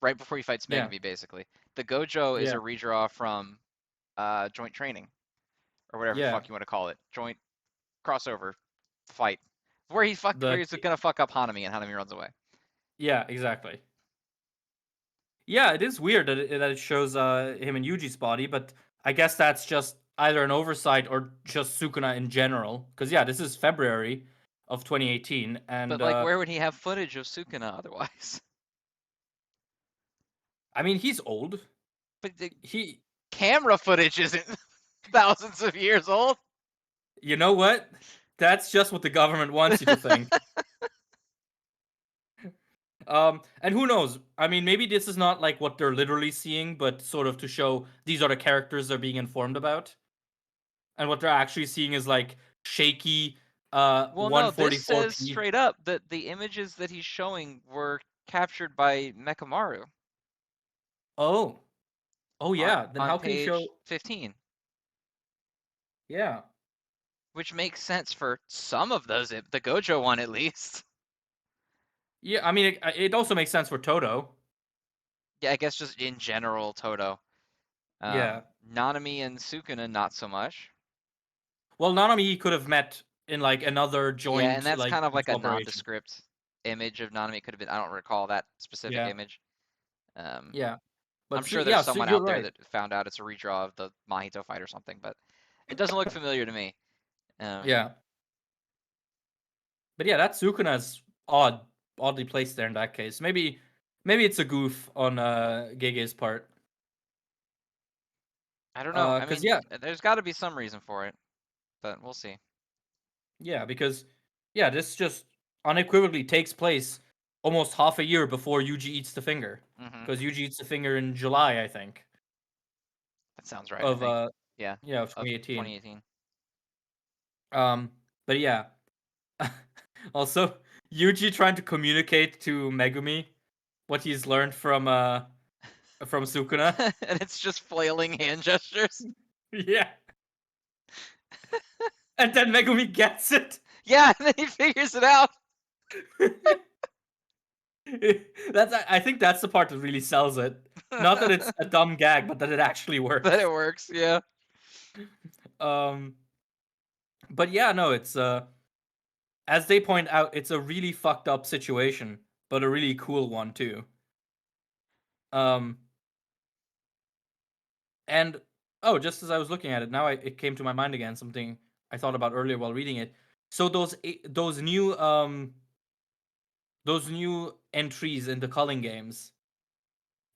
right before he fights yeah, Megumi, basically. The Gojo is a yeah, redraw from Joint Training, or whatever the yeah, fuck you want to call it. Joint crossover fight. where The he's gonna fuck up Hanami and Hanami runs away. Yeah, exactly. Yeah, it is weird that it shows him in Yuji's body, but I guess that's just either an oversight or just Sukuna in general. Because yeah, this is February of 2018, But and like, where would he have footage of Sukuna otherwise? I mean he's old. But the He, camera footage isn't thousands of years old. you know what? That's just what the government wants you to think. And who knows? I mean, maybe this is not like what they're literally seeing, but sort of to show these are the characters they're being informed about, and what they're actually seeing is like shaky Well, no, this says 144p. straight up that the images that he's showing were captured by Mekamaru Oh, oh on yeah. Then on how can he page show? 15, Yeah, which makes sense for some of those, the Gojo one at least. yeah. I mean, it also makes sense for Toto. Yeah, I guess just in general, Toto. Yeah. Nanami and Sukuna, not so much. Well, Nanami could have met in like another Yeah, and joint that's like kind of like a operation. nondescript image of Nanami. Could have been, I don't recall that specific Yeah, image. Um, yeah. I'm But sure there's yeah, so someone you're out there right. that found out it's a redraw of the Mahito fight or something, but it doesn't look familiar to me. Um, Yeah, but yeah, that Sukuna's oddly placed there in that case. Maybe it's a goof on Gege's part. I don't know. I Cause mean, yeah, there's got to be some reason for it, but we'll see. yeah, because yeah, this just unequivocally takes place almost half a year before Yuji eats the finger. Hmm. Because Yuji eats the finger in July, I think, That sounds right, I of think. Yeah, yeah, of of 2018. 2018. Um, but yeah. Also, Yuji trying to communicate to Megumi what he's learned from Sukuna. And it's just flailing hand gestures. Yeah. And then Megumi gets it. Yeah, and then he figures it out. I think that's the part that really sells it. Not that it's a dumb gag, but that it actually That it works. works, yeah. Um but yeah, no, it's as they point out, it's a really fucked up situation, but a really cool one too. Um and oh, just as I was looking at it, now it came to my mind again, something I thought about earlier while reading it. So those new entries in the culling games,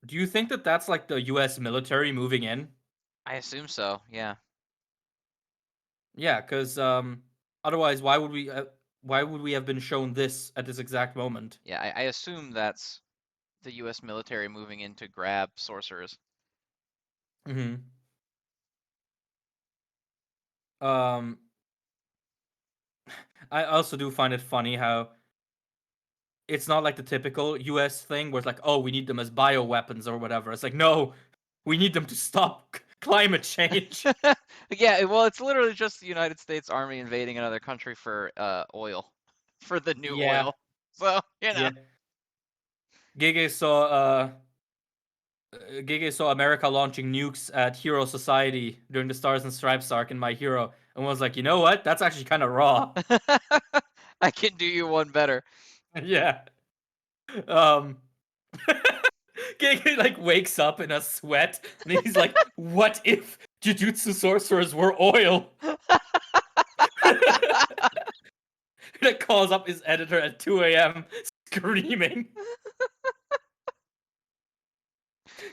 do you think that that's like the US military moving in? I assume so, yeah. Yeah, cuz otherwise why would we have been shown this at this exact moment? Yeah, I assume that's the US military moving in to grab sorcerers. Mhm. Um I also do find it funny how it's not like the typical US thing where it's like, "Oh, we need them as bioweapons or whatever." It's like, "No, we need them to stop climate change." Yeah, well, it's literally just the United States Army invading another country for oil, for the new Yeah. oil. So, you know. Yeah. Gege saw Gege saw America launching nukes at Hero Society during the Stars and Stripes arc in My Hero, and was like, you know what? That's actually kind of raw. I can do you one better. Yeah. Um, Gege like wakes up in a sweat, and he's like, "What if Jujutsu sorcerers were oil?" That calls up his editor at 2 a.m. screaming,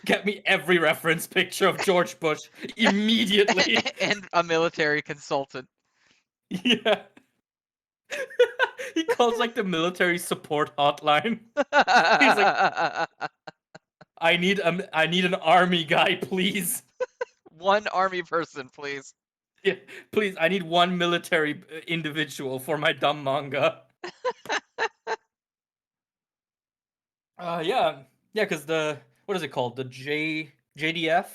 "Get me every reference picture of George Bush immediately!" And a military consultant. Yeah. He calls like the military support hotline. He's like, I need an army guy, please. One army person, please. Yeah, please, I need one military individual for my dumb manga. Yeah, yeah, because the what is it called? The JDF,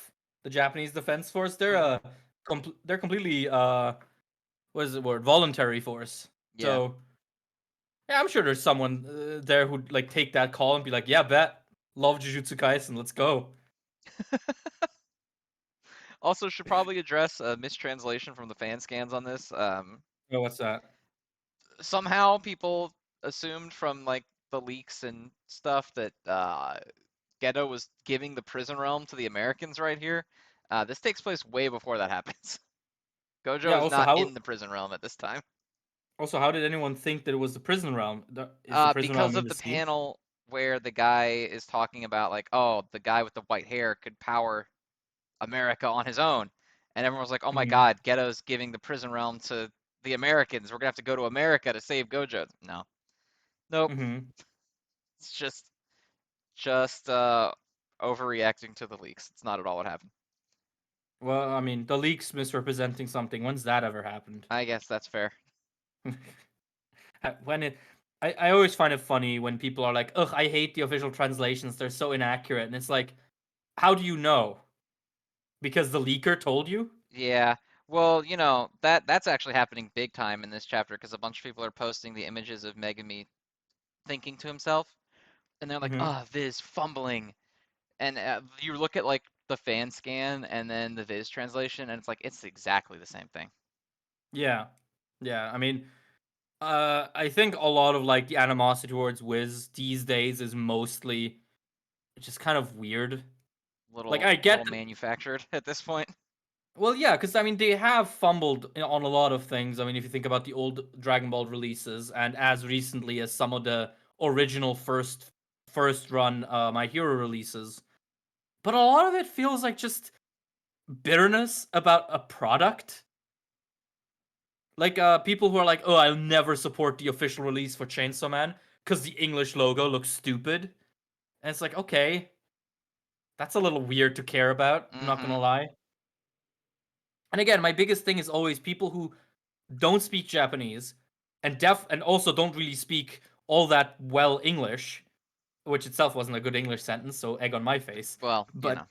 the Japanese Defense Force. Hmm. They're completely what is the word? Voluntary force. Yeah. So yeah, I'm sure there's someone there who'd like take that call and be like, yeah, bet, love Jujutsu Kaisen, let's go. Also, should probably address a mistranslation from the fan scans on this. Oh, what's that? somehow people assumed from like the leaks and stuff that Gedo was giving the prison realm to the Americans right here. This takes place way before that happens. Gojo Yeah. is Also, not how in the prison realm at this time. did anyone think that it was the prison realm? Is the prison Because realm in of the the sea? panel where the guy is talking about like, oh, the guy with the white hair could power America on his own, and everyone was like, oh my Hmm. God, Geto's giving the prison realm to the Americans. We're gonna have to go to America to save Gojo. No, nope. Hmm. It's just overreacting to the leaks. It's not at all what happened. Well, I mean, the leaks misrepresenting something. When's that ever happened? I guess that's fair. when it, I always find it funny when people are like, "Ugh, I hate the official translations. They're so inaccurate." And it's like, how do you know? Because the leaker told you? Yeah. Well, that's actually happening big time in this chapter because a bunch of people are posting the images of Megami thinking to himself, and they're like, Hmm. "Oh, Viz fumbling," and you look at like the fan scan and then the Viz translation, and it's like it's exactly the same thing. Yeah, yeah. I mean, I think a lot of like the animosity towards Wiz these days is mostly just kind of weird. Like, Little I get little manufactured at this point. well, yeah, because I mean they have fumbled on a lot of things. I mean, if you think about the old Dragon Ball releases, and as recently as some of the original first run My Hero releases, but a lot of it feels like just bitterness about a product. Like people who are like, "Oh, I'll never support the official release for Chainsaw Man because the English logo looks stupid," and it's like, okay, that's a little weird to care about. I'm not Mm-hmm. gonna lie. And again, my biggest thing is always people who don't speak Japanese and also don't really speak all that well English, which itself wasn't a good English sentence, so egg on my face. Well, But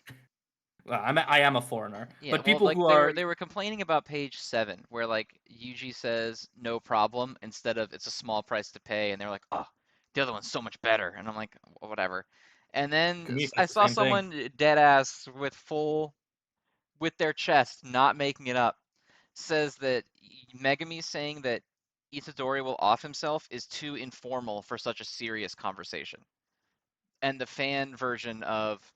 well, I am a foreigner. yeah. But Well, people like who they are were they were complaining about page 7, where like Yuji says no problem instead of it's a small price to pay, and they're like, oh, the other one's so much better, and I'm like, whatever. And to then me I it's the saw same thing. someone dead ass with their chest, not making it up, says that Megami saying that Itadori will off himself is too informal for such a serious conversation. And the fan version of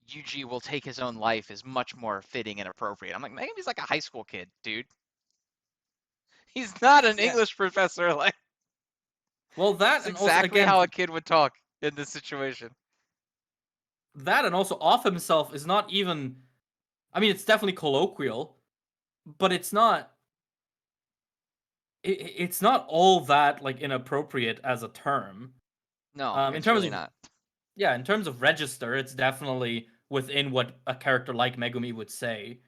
Yuji will take his own life is much more fitting and appropriate. I'm like, Megami's like a high school kid, dude. He's not an Yeah. English professor. Like, Well, this that is and also exactly again how a kid would talk in this situation. off himself is not even. I mean, it's definitely colloquial, but it's not all that like inappropriate as a term. No, In it's terms really of not. yeah, in terms of register, it's definitely within what a character like Megumi would say.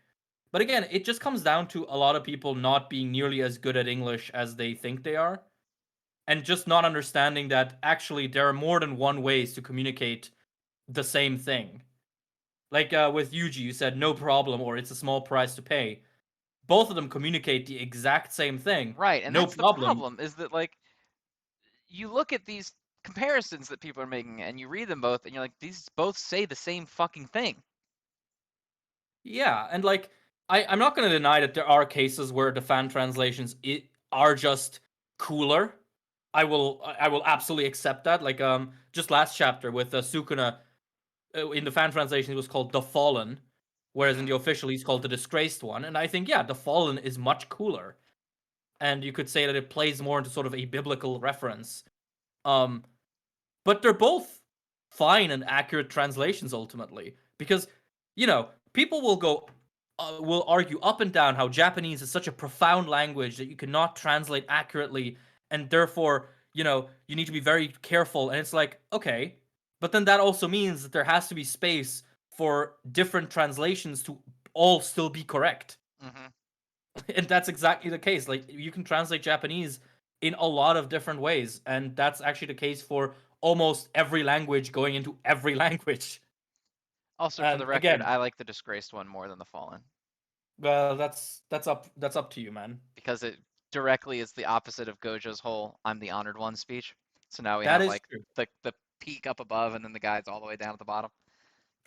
But again, it just comes down to a lot of people not being nearly as good at English as they think they are, and just not understanding that actually there are more than one ways to communicate the same thing. Like with Yuji, you said no problem or it's a small price to pay. Both of them communicate the exact same thing. Right, and No that's the problem. problem is that like you look at these comparisons that people are making and you read them both and you're like these both say the same fucking thing. Yeah, and like I'm not going to deny that there are cases where the fan translations are just cooler. I will absolutely accept that. Like just last chapter with Sukuna in the fan translation it was called The Fallen, whereas in Hmm. the official he's called The Disgraced One, and I think yeah, The Fallen is much cooler. And you could say that it plays more into sort of a biblical reference. Um but they're both fine and accurate translations ultimately because people will argue up and down how Japanese is such a profound language that you cannot translate accurately and therefore you need to be very careful, and it's like, okay, but then that also means that there has to be space for different translations to all still be correct. Hmm. And that's exactly the case. Like, you can translate Japanese in a lot of different ways, and that's actually the case for almost every language going into every language. Also, for the And record, again, I like the Disgraced one more than the Fallen well, that's up to you, man. because it directly is the opposite of Gojo's whole "I'm the honored one" speech. So now we That have is like true. the peak up above and then the guys all the way down at the bottom.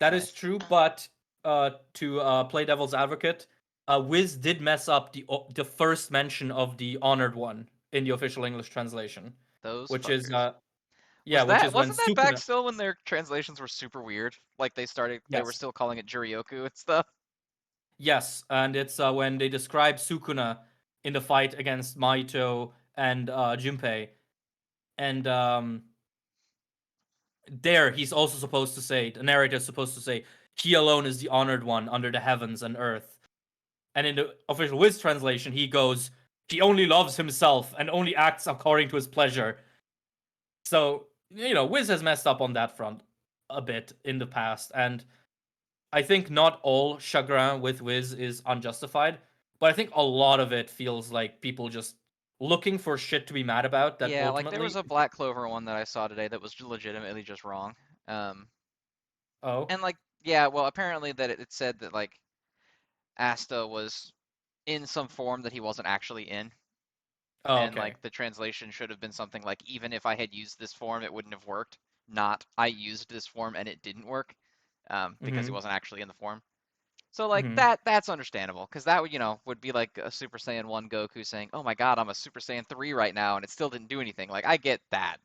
It's That is nice. true, but to play devil's advocate, Wiz did mess up the first mention of the honored one. in the official English translation, Those which is fuckers. yeah, which is when Wasn't that back Sukuna. still when their translations were super weird? Like they were Yes, still calling it Juryoku and stuff. yes, and it's when they describe Sukuna in the fight against Maito and Junpei, and there he's also supposed to say, the narrator is supposed to say, he alone is the honored one under the heavens and earth. And in the official Wiz translation, he goes, he only loves himself and only acts according to his pleasure. So, Wiz has messed up on that front a bit in the past. And I think not all chagrin with Wiz is unjustified, but I think a lot of it feels like people just looking for shit to be mad about that Yeah, like there was ultimately. a Black Clover one that I saw today that was legitimately just wrong. Um, Oh, and like yeah, well apparently that it said that like Asta was in some form that he wasn't actually in, oh and okay. like the translation should have been something like even if I had used this form, it wouldn't have worked. Not I used this form and it didn't work, because he Mm wasn't actually in the form. So hmm. like Mm hmm. that's understandable because that would would be like a Super Saiyan 1 Goku saying, "Oh my God, I'm a Super Saiyan 3 right now," and it still didn't do anything. Like I get that,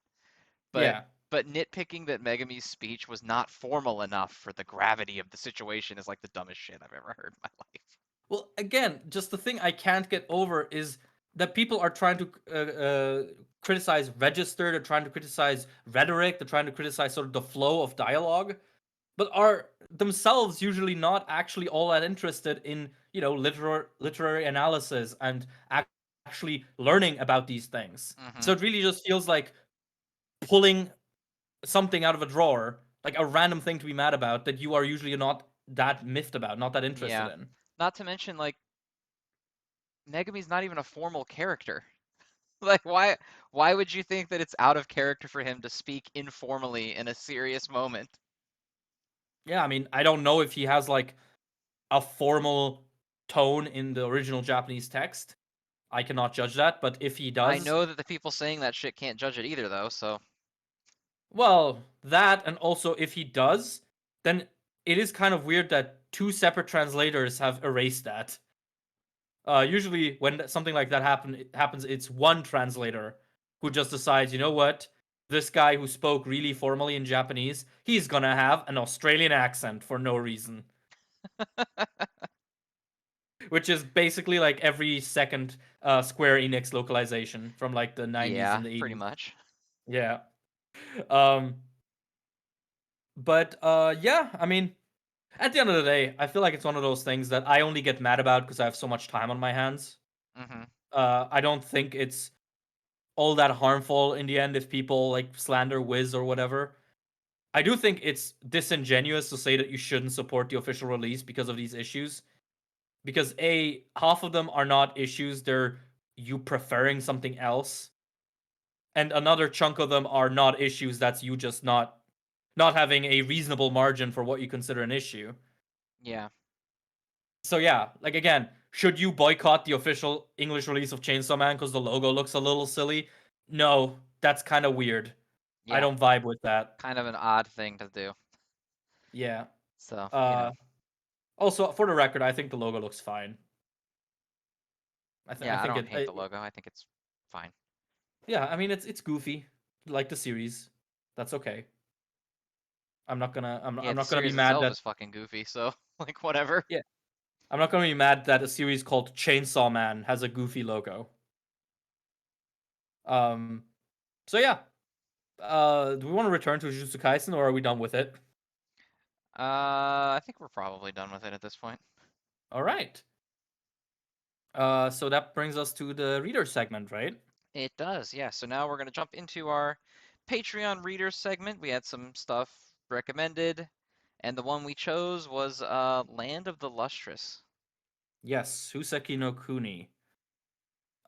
but Yeah. nitpicking that Megami's speech was not formal enough for the gravity of the situation is like the dumbest shit I've ever heard in my life. Well, again, just the thing I can't get over is that people are trying to criticize register, they're trying to criticize rhetoric, they're trying to criticize sort of the flow of dialogue, but are themselves usually not actually all that interested in, literary analysis and actually learning about these things. So it Hmm. really just feels like pulling something out of a drawer, like a random thing to be mad about that you are usually not that miffed about, not that interested Yeah. in. Not to mention like Megami's not even a formal character. Like why would you think that it's out of character for him to speak informally in a serious moment? Yeah, I mean, I don't know if he has like a formal tone in the original Japanese text. I cannot judge that, but if he I does, know that the people saying that shit can't judge it either though, so well, that and also if he does, then it is kind of weird that two separate translators have erased that. Usually, when something like that happens, it's one translator who just decides, you know what, this guy who spoke really formally in Japanese, he's gonna have an Australian accent for no reason. Which is basically like every second Square Enix localization from like the 90s yeah, and the pretty 80s. much. Yeah. Um but yeah, I mean, at the end of the day, I feel like it's one of those things that I only get mad about because I have so much time on my hands. Hmm. I don't think it's all that harmful in the end if people like slander Wiz or whatever. I do think it's disingenuous to say that you shouldn't support the official release because of these issues. Because A, half of them are not issues, they're you preferring something else. And another chunk of them are not issues, that's you just not having a reasonable margin for what you consider an issue. Yeah. So yeah, like again, should you boycott the official English release of Chainsaw Man because the logo looks a little silly? No, that's kind of weird. I Yeah. don't vibe with that. Kind of an odd thing to do. Yeah. So, Uh Also, for the record, I think the logo looks fine. I yeah, I think don't hate the logo. I think it's fine. yeah, I mean it's goofy, like the series. That's okay. Yeah, I'm the not gonna be series mad itself that is fucking goofy, so like whatever. yeah, I'm not gonna be mad that a series called Chainsaw Man has a goofy logo. Um, so yeah, do we want to return to Jujutsu Kaisen or are we done with it? I think we're probably done with it at this point. All right. So that brings us to the reader segment, right? It does, yeah. So now we're gonna jump into our Patreon readers segment. We had some stuff recommended, and the one we chose was Land of the Lustrous. Yes, Suseki no Kuni.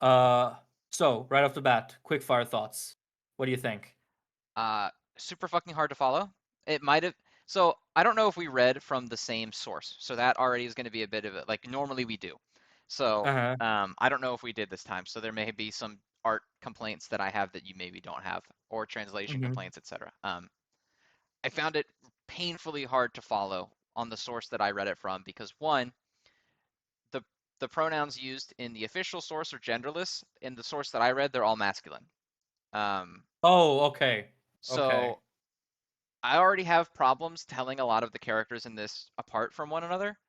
Uh, so right off the bat, quick fire thoughts. What do you think? Uh, Super fucking hard to follow. It might have. So I don't know if we read from the same source. So that already is going to be a bit of it. Like normally we do. So Uh huh. I don't know if we did this time. So there may be some art complaints that I have that you maybe don't have, or translation Hmm. complaints, etc. I found it painfully hard to follow on the source that I read it from because one, the the pronouns used in the official source are genderless. In the source that I read, they're all masculine. Um, Oh, okay. Okay. so I already have problems telling a lot of the characters in this apart from one another.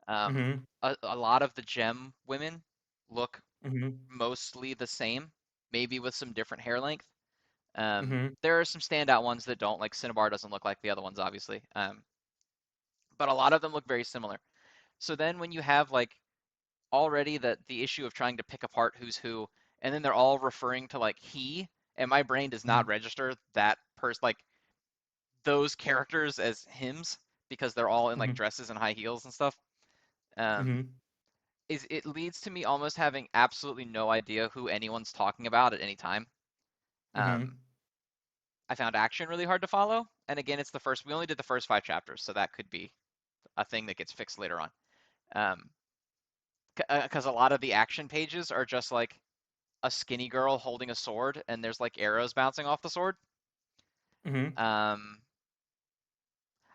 Mhm. A lot of the gem women look Mhm. mostly the same, maybe with some different hair length. Mhm. There are some standout ones that don't, like Cinnabar doesn't look like the other ones, obviously. But a lot of them look very similar. So then when you have like already the issue of trying to pick apart who's who, and then they're all referring to like he, and my brain does not Mhm. register that person like those characters as hims because they're all in like Mhm. dresses and high heels and stuff. Um, Mhm. is it leads to me almost having absolutely no idea who anyone's talking about at any time. Um, Mhm. I found action really hard to follow, and again, it's the first. We only did the first 5 chapters, so that could be a thing that gets fixed later on. Um, because a lot of the action pages are just like a skinny girl holding a sword, and there's like arrows bouncing off the sword. Mhm. Um,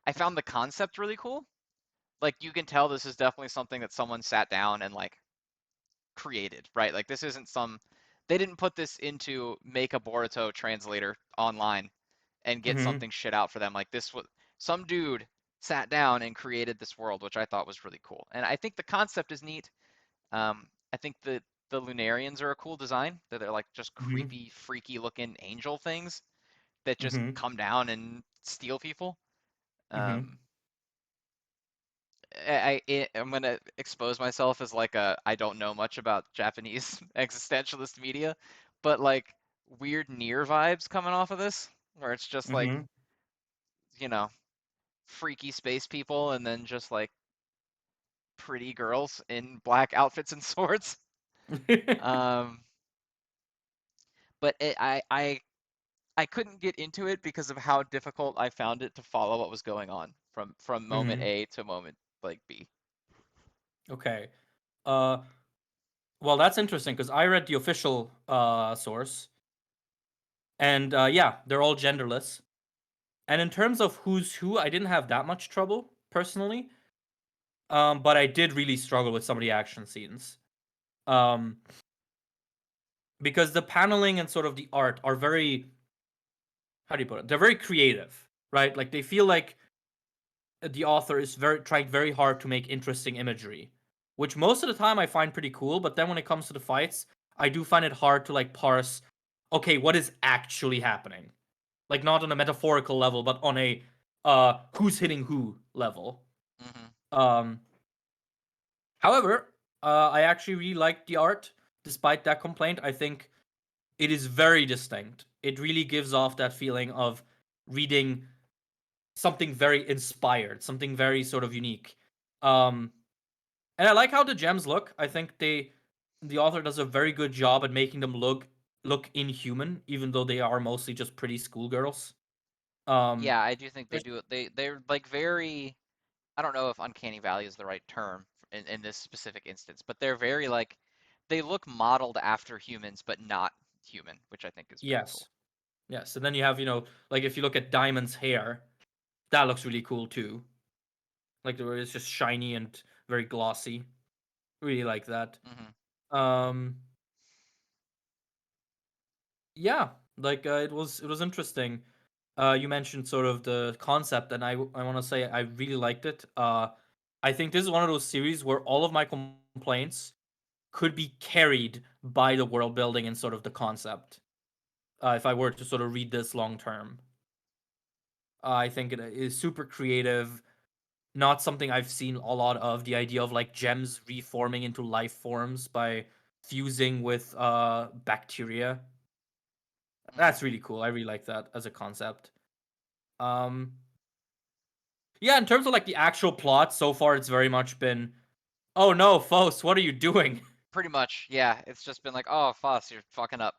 I found the concept really cool. Like you can tell this is definitely something that someone sat down and like created, right? Like this isn't some they didn't put this into make a Boruto translator online and get Mhm. something shit out for them. Like this was some dude sat down and created this world, which I thought was really cool. And I think the concept is neat. I think the Lunarians are a cool design. That they're like just Mhm. creepy, freaky looking angel things that just Mhm. come down and steal people. Mhm. Um, I'm gonna expose myself as like a I don't know much about Japanese existentialist media, but like weird near vibes coming off of this, where it's just like Mhm. you know freaky space people and then just like pretty girls in black outfits and swords. Um, but I couldn't get into it because of how difficult I found it to follow what was going on from moment Mhm. A to moment like B. Okay. Uh, well, that's interesting because I read the official source, and yeah, they're all genderless. And in terms of who's who, I didn't have that much trouble personally. But I did really struggle with some of the action scenes. Um, because the paneling and sort of the art are very, how do you put it? They're very creative, right? Like they feel like the author is very trying very hard to make interesting imagery, which most of the time I find pretty cool. But then when it comes to the fights, I do find it hard to like parse. Okay, what is actually happening? Like not on a metaphorical level, but on a who's hitting who level. Hmm. Um, However, I actually really liked the art, despite that complaint. I think it is very distinct. It really gives off that feeling of reading something very inspired, something very sort of unique. Um, and I like how the gems look. I think the author does a very good job at making them look inhuman, even though they are mostly just pretty schoolgirls. Um, Yeah, I do think they there's- do it. They're like very I don't know if uncanny valley is the right term in this specific instance, but they're very like they look modeled after humans, but not human, which I think is very cool. yes, yes. And then you have like if you look at Diamond's hair, that looks really cool too. Like the way it's just shiny and very glossy. Really like that. Hmm. Um, yeah, like it was interesting. You mentioned sort of the concept, and I want to say I really liked it. I think this is one of those series where all of my complaints could be carried by the world building and sort of the concept. If I were to sort of read this long term, I think it is super creative. Not something I've seen a lot of. The idea of like gems reforming into life forms by fusing with bacteria. Hmm. That's really cool. I really like that as a concept. Um yeah, in terms of like the actual plot, so far it's very much been, oh no, Fos, what are you doing? Pretty much, yeah. It's just been like, oh, Foss, you're fucking up,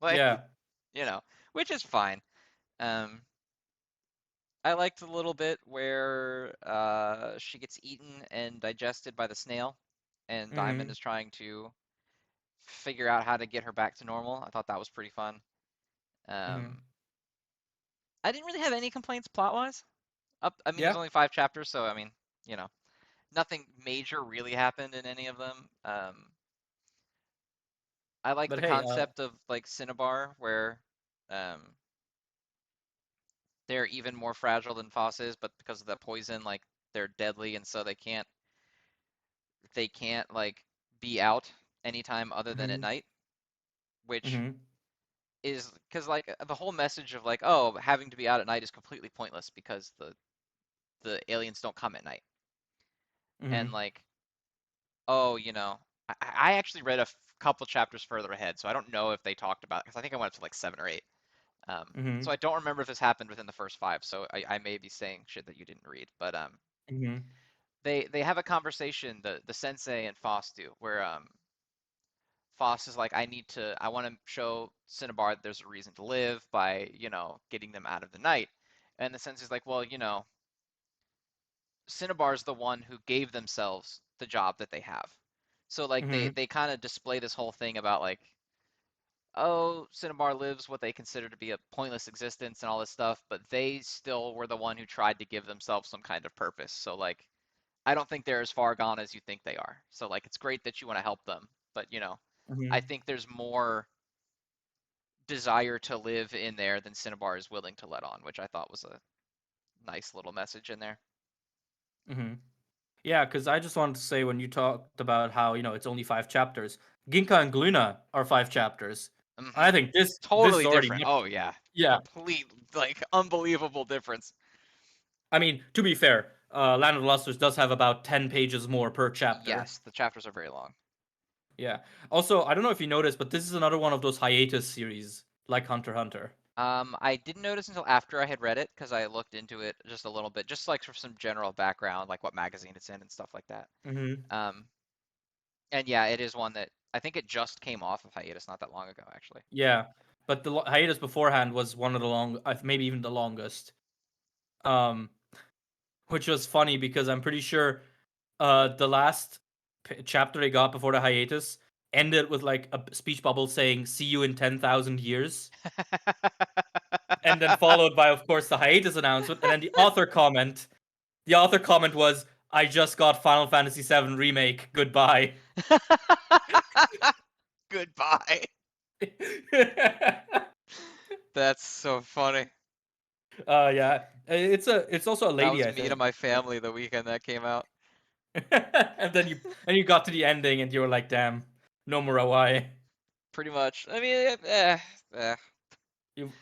like Yeah. you know, which is fine. Um, I liked a little bit where she gets eaten and digested by the snail, and Diamond Mhm. is trying to figure out how to get her back to normal. I thought that was pretty fun. Mhm. Um, I didn't really have any complaints plot wise. I mean, there's Yeah. only 5 chapters, so I mean, you know. nothing major really happened in any of them. I like But the hey, concept of like Cinnabar, where um, they're even more fragile than Foss is, but because of the poison, like they're deadly, and so they can't like be out anytime other than at mhm, night, which mhm, is because like the whole message of like, oh, having to be out at night is completely pointless because the aliens don't come at night, and mhm, like, oh, I actually read a couple chapters further ahead, so I don't know if they talked about because I think I went up to like 7 or 8. So mhm, I don't remember if this happened within the first 5, so I may be saying shit that you didn't read, but mhm, they have a conversation, the sensei and Foss do, where Foss is like, I want to show Cinnabar that there's a reason to live by, getting them out of the night. And the sensei's like, well, Cinnabar's the one who gave themselves the job that they have. So like they mhm, they kind of display this whole thing about like, oh, Cinnabar lives what they consider to be a pointless existence and all this stuff, but they still were the one who tried to give themselves some kind of purpose. So like I don't think they're as far gone as you think they are. So like it's great that you want to help them, but I mhm, think there's more desire to live in there than Cinnabar is willing to let on, which I thought was a nice little message in there. mhm. Yeah, because I just wanted to say when you talked about how it's only 5 chapters, Ginka and Gluna are 5 chapters. Hmm. I think this is Totally already different. much. Oh yeah, Yeah, complete like unbelievable difference. I mean to be fair, Land of the Lustrous does have about 10 pages more per chapter. Yes, the chapters are very long. Yeah. Also, I don't know if you noticed, but this is another one of those hiatus series like Hunter x Hunter. I didn't notice until after I had read it because I looked into it just a little bit, just like for some general background, like what magazine it's in and stuff like that. Hmm. Um, and yeah, it is one that I think it just came off of hiatus not that long ago, actually. Yeah, but the hiatus beforehand was one of the maybe even the longest. Um, which was funny because I'm pretty sure the last chapter they got before the hiatus ended with like a speech bubble saying "See you in 10,000 years," and then followed by, of course, the hiatus announcement, and then the author comment. The author comment was, "I just got Final Fantasy VII remake. Goodbye." Goodbye. That's so funny. Yeah, it's also a That lady, was I me to think. my family the weekend that came out. And then you got to the ending and you were like, "Damn, no more OI." Pretty much. I mean,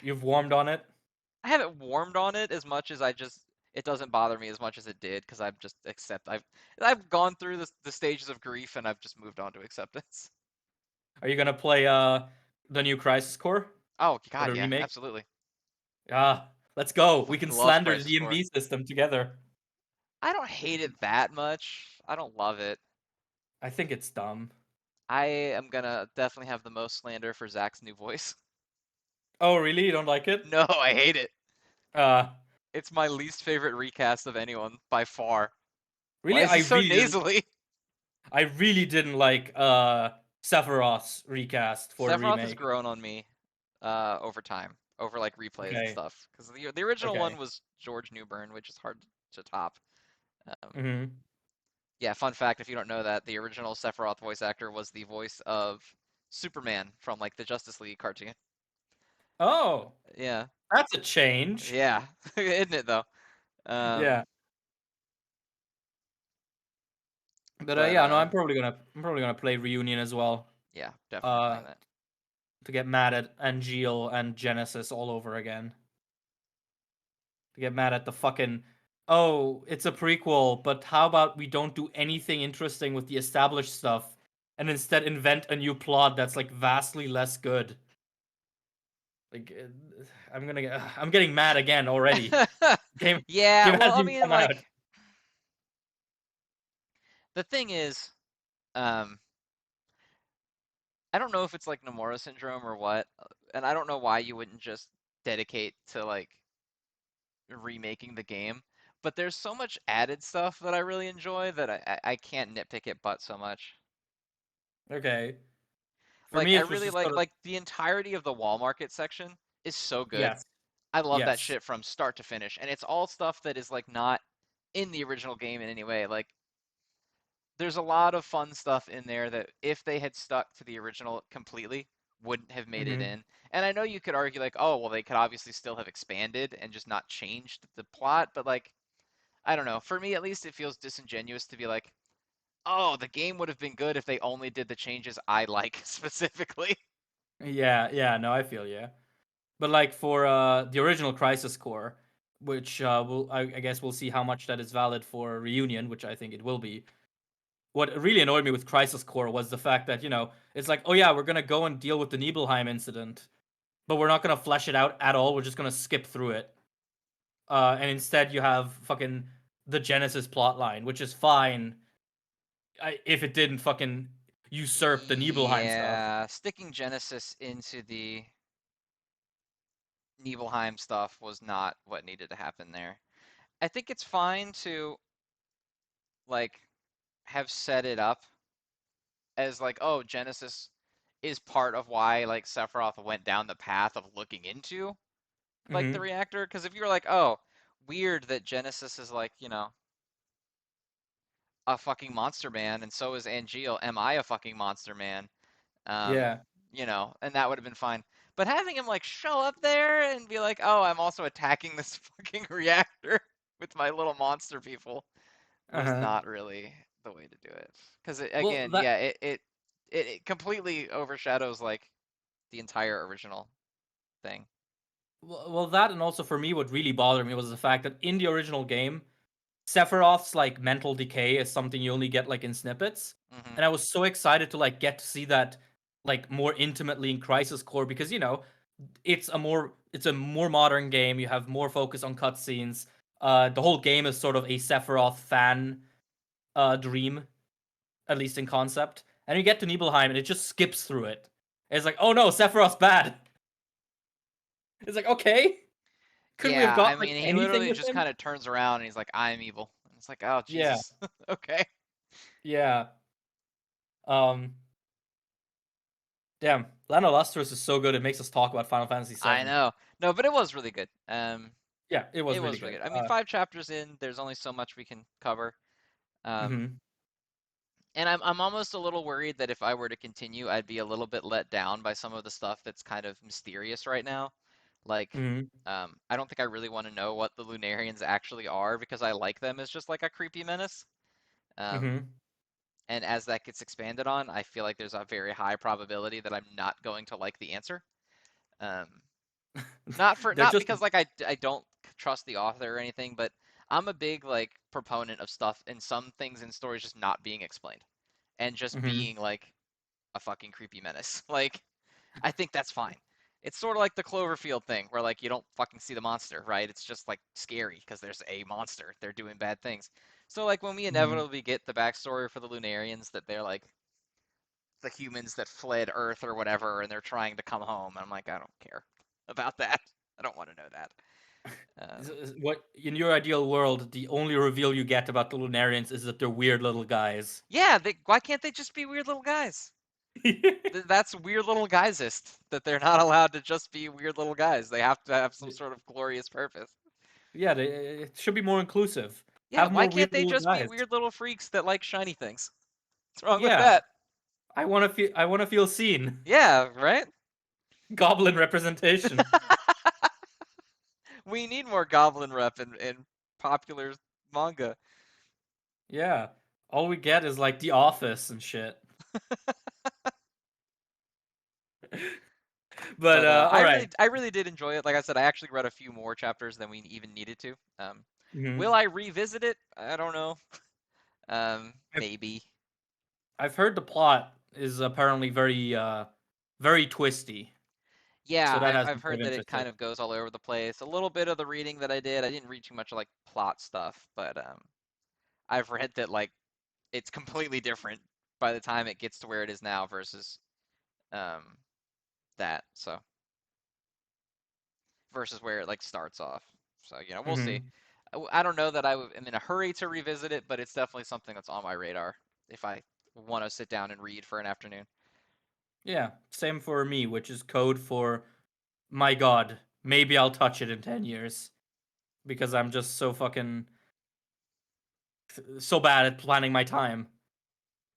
You've warmed on it. I haven't warmed on it as much as it doesn't bother me as much as it did because I've gone through the stages of grief and I've just moved on to acceptance. Are you gonna play the new Crisis Core Oh or God, the yeah, remake? absolutely. Ah, let's go. We can Fucking love slander the Crisis Core. DMV system together. I don't hate it that much. I don't love it. I think it's dumb. I am gonna definitely have the most slander for Zach's new voice. Oh, really? You don't like it? No, I hate it. Uh, It's my least favorite recast of anyone by far. Why really, is he so nasally? I really didn't like Sephiroth's recast for the Sephiroth has remake. grown on me over time, over like replays and Okay, stuff. Because the original one okay. was George Newbern, which is hard to top. Um, Mm-hmm. yeah, fun fact if you don't know that, the original Sephiroth voice actor was the voice of Superman from like the Justice League cartoon. Oh, Yeah, that's a change. yeah, isn't it though? Yeah, Um, but but yeah, no, I'm probably gonna play Reunion as well. yeah, definitely Uh, playing that. to get mad at Angeal and Genesis all over again. To get mad at the fucking, oh, it's a prequel, but how about we don't do anything interesting with the established stuff and instead invent a new plot that's like vastly less good. Like, I'm getting mad again already. Game Yeah, game well, hasn't I even mean, come out. like the thing is, um, I don't know if it's like Nomura syndrome or what, and I don't know why you wouldn't just dedicate to like remaking the game. But there's so much added stuff that I really enjoy that I can't nitpick it but so much. Okay, for Like me I it was really just sort of like the entirety of the wall market section is so good. yes, I love that yes, shit from start to finish, and it's all stuff that is like not in the original game in any way. Like there's a lot of fun stuff in there that if they had stuck to the original completely, wouldn't have made it Hmm. in. And I know you could argue like, oh, well, they could obviously still have expanded and just not changed the plot, but like, I don't know. For me, at least, it feels disingenuous to be like, oh, the game would have been good if they only did the changes I like specifically. Yeah, yeah, no, I feel yeah. But like for the original Crisis Core, which I guess we'll see how much that is valid for Reunion, which I think it will be. What really annoyed me with Crisis Core was the fact that, it's like, oh yeah, we're gonna go and deal with the Nibelheim incident, but we're not gonna flesh it out at all. We're just gonna skip through it. And instead you have fucking the Genesis plotline, which is fine if it didn't fucking usurp the Nibelheim stuff. Yeah, sticking Genesis into the Nibelheim stuff was not what needed to happen there. I think it's fine to like have set it up as like, oh, Genesis is part of why like Sephiroth went down the path of looking into like the Hmm. reactor. Because if you're like, oh, weird that Genesis is like, a fucking monster man, and so is Angeal. Am I a fucking monster man? Um, Yeah. and that would have been fine. But having him like show up there and be like, oh, I'm also attacking this fucking reactor with my little monster people Uh was huh. not really the way to do it. Because Well, again, that yeah, it completely overshadows like the entire original thing. well that and also for me, what really bothered me was the fact that in the original game, Sephiroth's like mental decay is something you only get like in snippets, Hmm. and I was so excited to like get to see that like more intimately in Crisis Core because it's a more modern game. You have more focus on cutscenes. The whole game is sort of a Sephiroth fan dream, at least in concept. And you get to Nibelheim and it just skips through it. It's like, oh no, Sephiroth's bad. It's like, okay, couldn't we have Yeah, got I like mean, he anything literally with just him? kind of turns around and he's like, "I'm evil." And it's like, "Oh, Yeah, Jesus." Okay. yeah. Um, Damn, Lana Lustrous is so good. It makes us talk about Final Fantasy I VII. know. No, but it was really good. Yeah, it was It really was really good. good. I mean, 5 chapters in, there's only so much we can cover. Um, Mhm, and I'm almost a little worried that if I were to continue, I'd be a little bit let down by some of the stuff that's kind of mysterious right now. Like, mhm, I don't think I really want to know what the Lunarians actually are because I like them as just like a creepy menace. Um, mhm. and as that gets expanded on, I feel like there's a very high probability that I'm not going to like the answer. Um, They're not just because like I don't trust the author or anything, but I'm a big like proponent of stuff and some things in stories just not being explained and just mhm, being like a fucking creepy menace. Like I think that's fine. It's sort of like the Cloverfield thing where like you don't fucking see the monster, right? It's just like scary because there's a monster. They're doing bad things. So like when we mhm, inevitably get the backstory for the Lunarians that they're like the humans that fled Earth or whatever and they're trying to come home, I'm like I don't care about that. I don't want to know that. what in your ideal world, the only reveal you get about the Lunarians is that they're weird little guys. Yeah, why can't they just be weird little guys? That's weird little guysist that they're not allowed to just be weird little guys. They have to have some sort of glorious purpose. Yeah, it should be more inclusive. Yeah, Have why more weird can't they little just be guys. weird little freaks that like shiny things? What's wrong with Yeah, that? I want to feel seen. Yeah, right? Goblin representation. We need more goblin rep in popular manga. Yeah. All we get is like The Office and shit. But But all right. I really did enjoy it. Like I said, I actually read a few more chapters than we even needed to. Will Mhm. I revisit it? I don't know. I've Maybe. I've heard the plot is apparently very twisty. Yeah, So that has me I've sort heard of that it interested. kind of goes all over the place. A little bit of the reading that I did, I didn't read too much like plot stuff, but I've read that like it's completely different by the time it gets to where it is now versus um that. So versus where it like starts off. So we'll see. Mhm. I don't know that am in a hurry to revisit it, but it's definitely something that's on my radar if I want to sit down and read for an afternoon. Yeah, same for me, which is code for my god, maybe I'll touch it in 10 years because I'm just so fucking so bad at planning my time.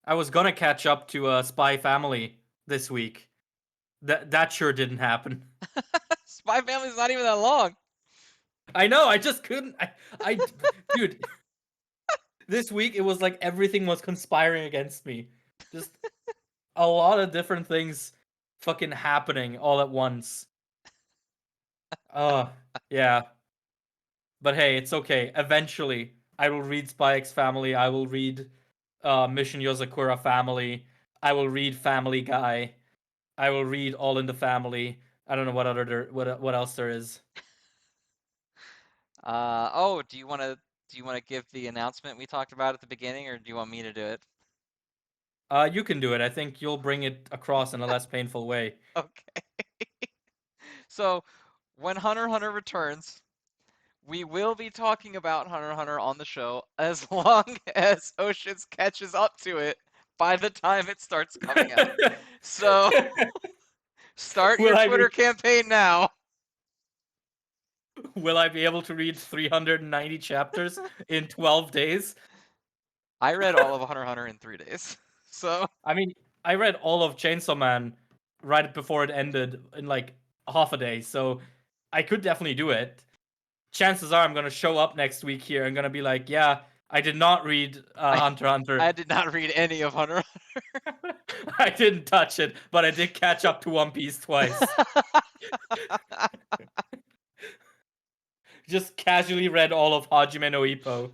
I was gonna catch up to Spy Family this week. That sure didn't happen. Spy Family's not even that long. I know. I just couldn't. Dude, this week it was like everything was conspiring against me. Just a lot of different things fucking happening all at once. Yeah. But hey, it's okay. Eventually, I will read Spy X Family. I will read Mission Yozakura Family. I will read Family Guy. I will read All in the Family. I don't know what else there is. Oh, do you want to give the announcement we talked about at the beginning, or do you want me to do it? You can do it. I think you'll bring it across in a less painful way. Okay. So, when Hunter x Hunter returns, we will be talking about Hunter x Hunter on the show as long as Oceans catches up to it by the time it starts coming out. So, start will your I be Twitter campaign now. will I be able to read 390 chapters in 12 days? I read all of Hunter x Hunter in 3 days. So, I mean, I read all of Chainsaw Man right before it ended in like half a day, so I could definitely do it. Chances are I'm gonna show up next week here and gonna be like, yeah, I did not read I Hunter x Hunter. I did not read any of Hunter x I didn't touch it, but I did catch up to One Piece twice. Hunter. Just casually read all of Hajime no Ippo.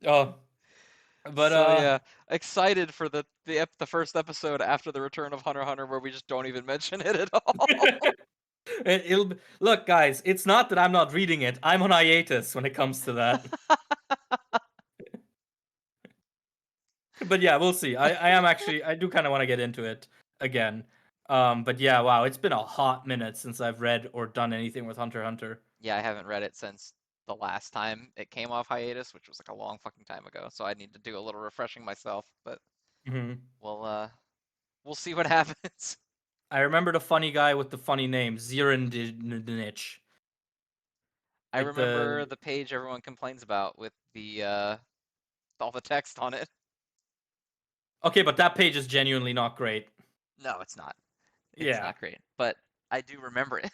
Oh, but So yeah, excited for the first episode after the return of Hunter x Hunter where we just don't even mention it at all. look, guys. It's not that I'm not reading it. I'm on hiatus when it comes to that. But yeah, we'll see. I do kind of want to get into it again. But yeah, wow, it's been a hot minute since I've read or done anything with Hunter x Hunter. Yeah, I haven't read it since the last time it came off hiatus, which was like a long fucking time ago. So I need to do a little refreshing myself, but Mhm. we'll uh we'll see what happens. I remember the funny guy with the funny name, Zirindinich. I Like remember the the page everyone complains about with the all the text on it. Okay, but that page is genuinely not great. No, it's not. It's Yeah. not great, but I do remember it.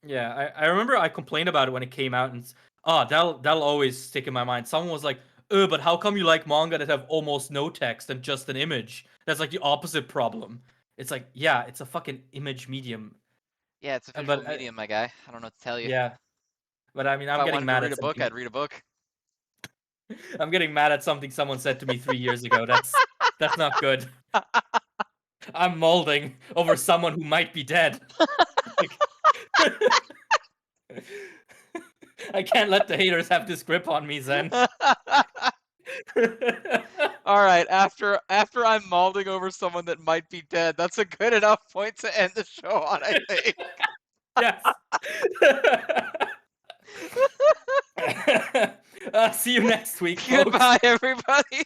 Yeah, I remember I complained about it when it came out, and that'll always stick in my mind. Someone was like, but how come you like manga that have almost no text and just an image? That's like the opposite problem." It's like, yeah, it's a fucking image medium. Yeah, it's a visual But medium, my guy. I don't know what to tell you. yeah, but I mean, If I'm I getting wanted to mad read at a book, something. I'd read a book. I'm getting mad at something someone said to me 3 years ago. That's not good. I'm molding over someone who might be dead. Like, I can't let the haters have this grip on me, Zen. All right, after I'm mauling over someone that might be dead, that's a good enough point to end the show on, I think. Yes. See you next week, folks. Goodbye, everybody.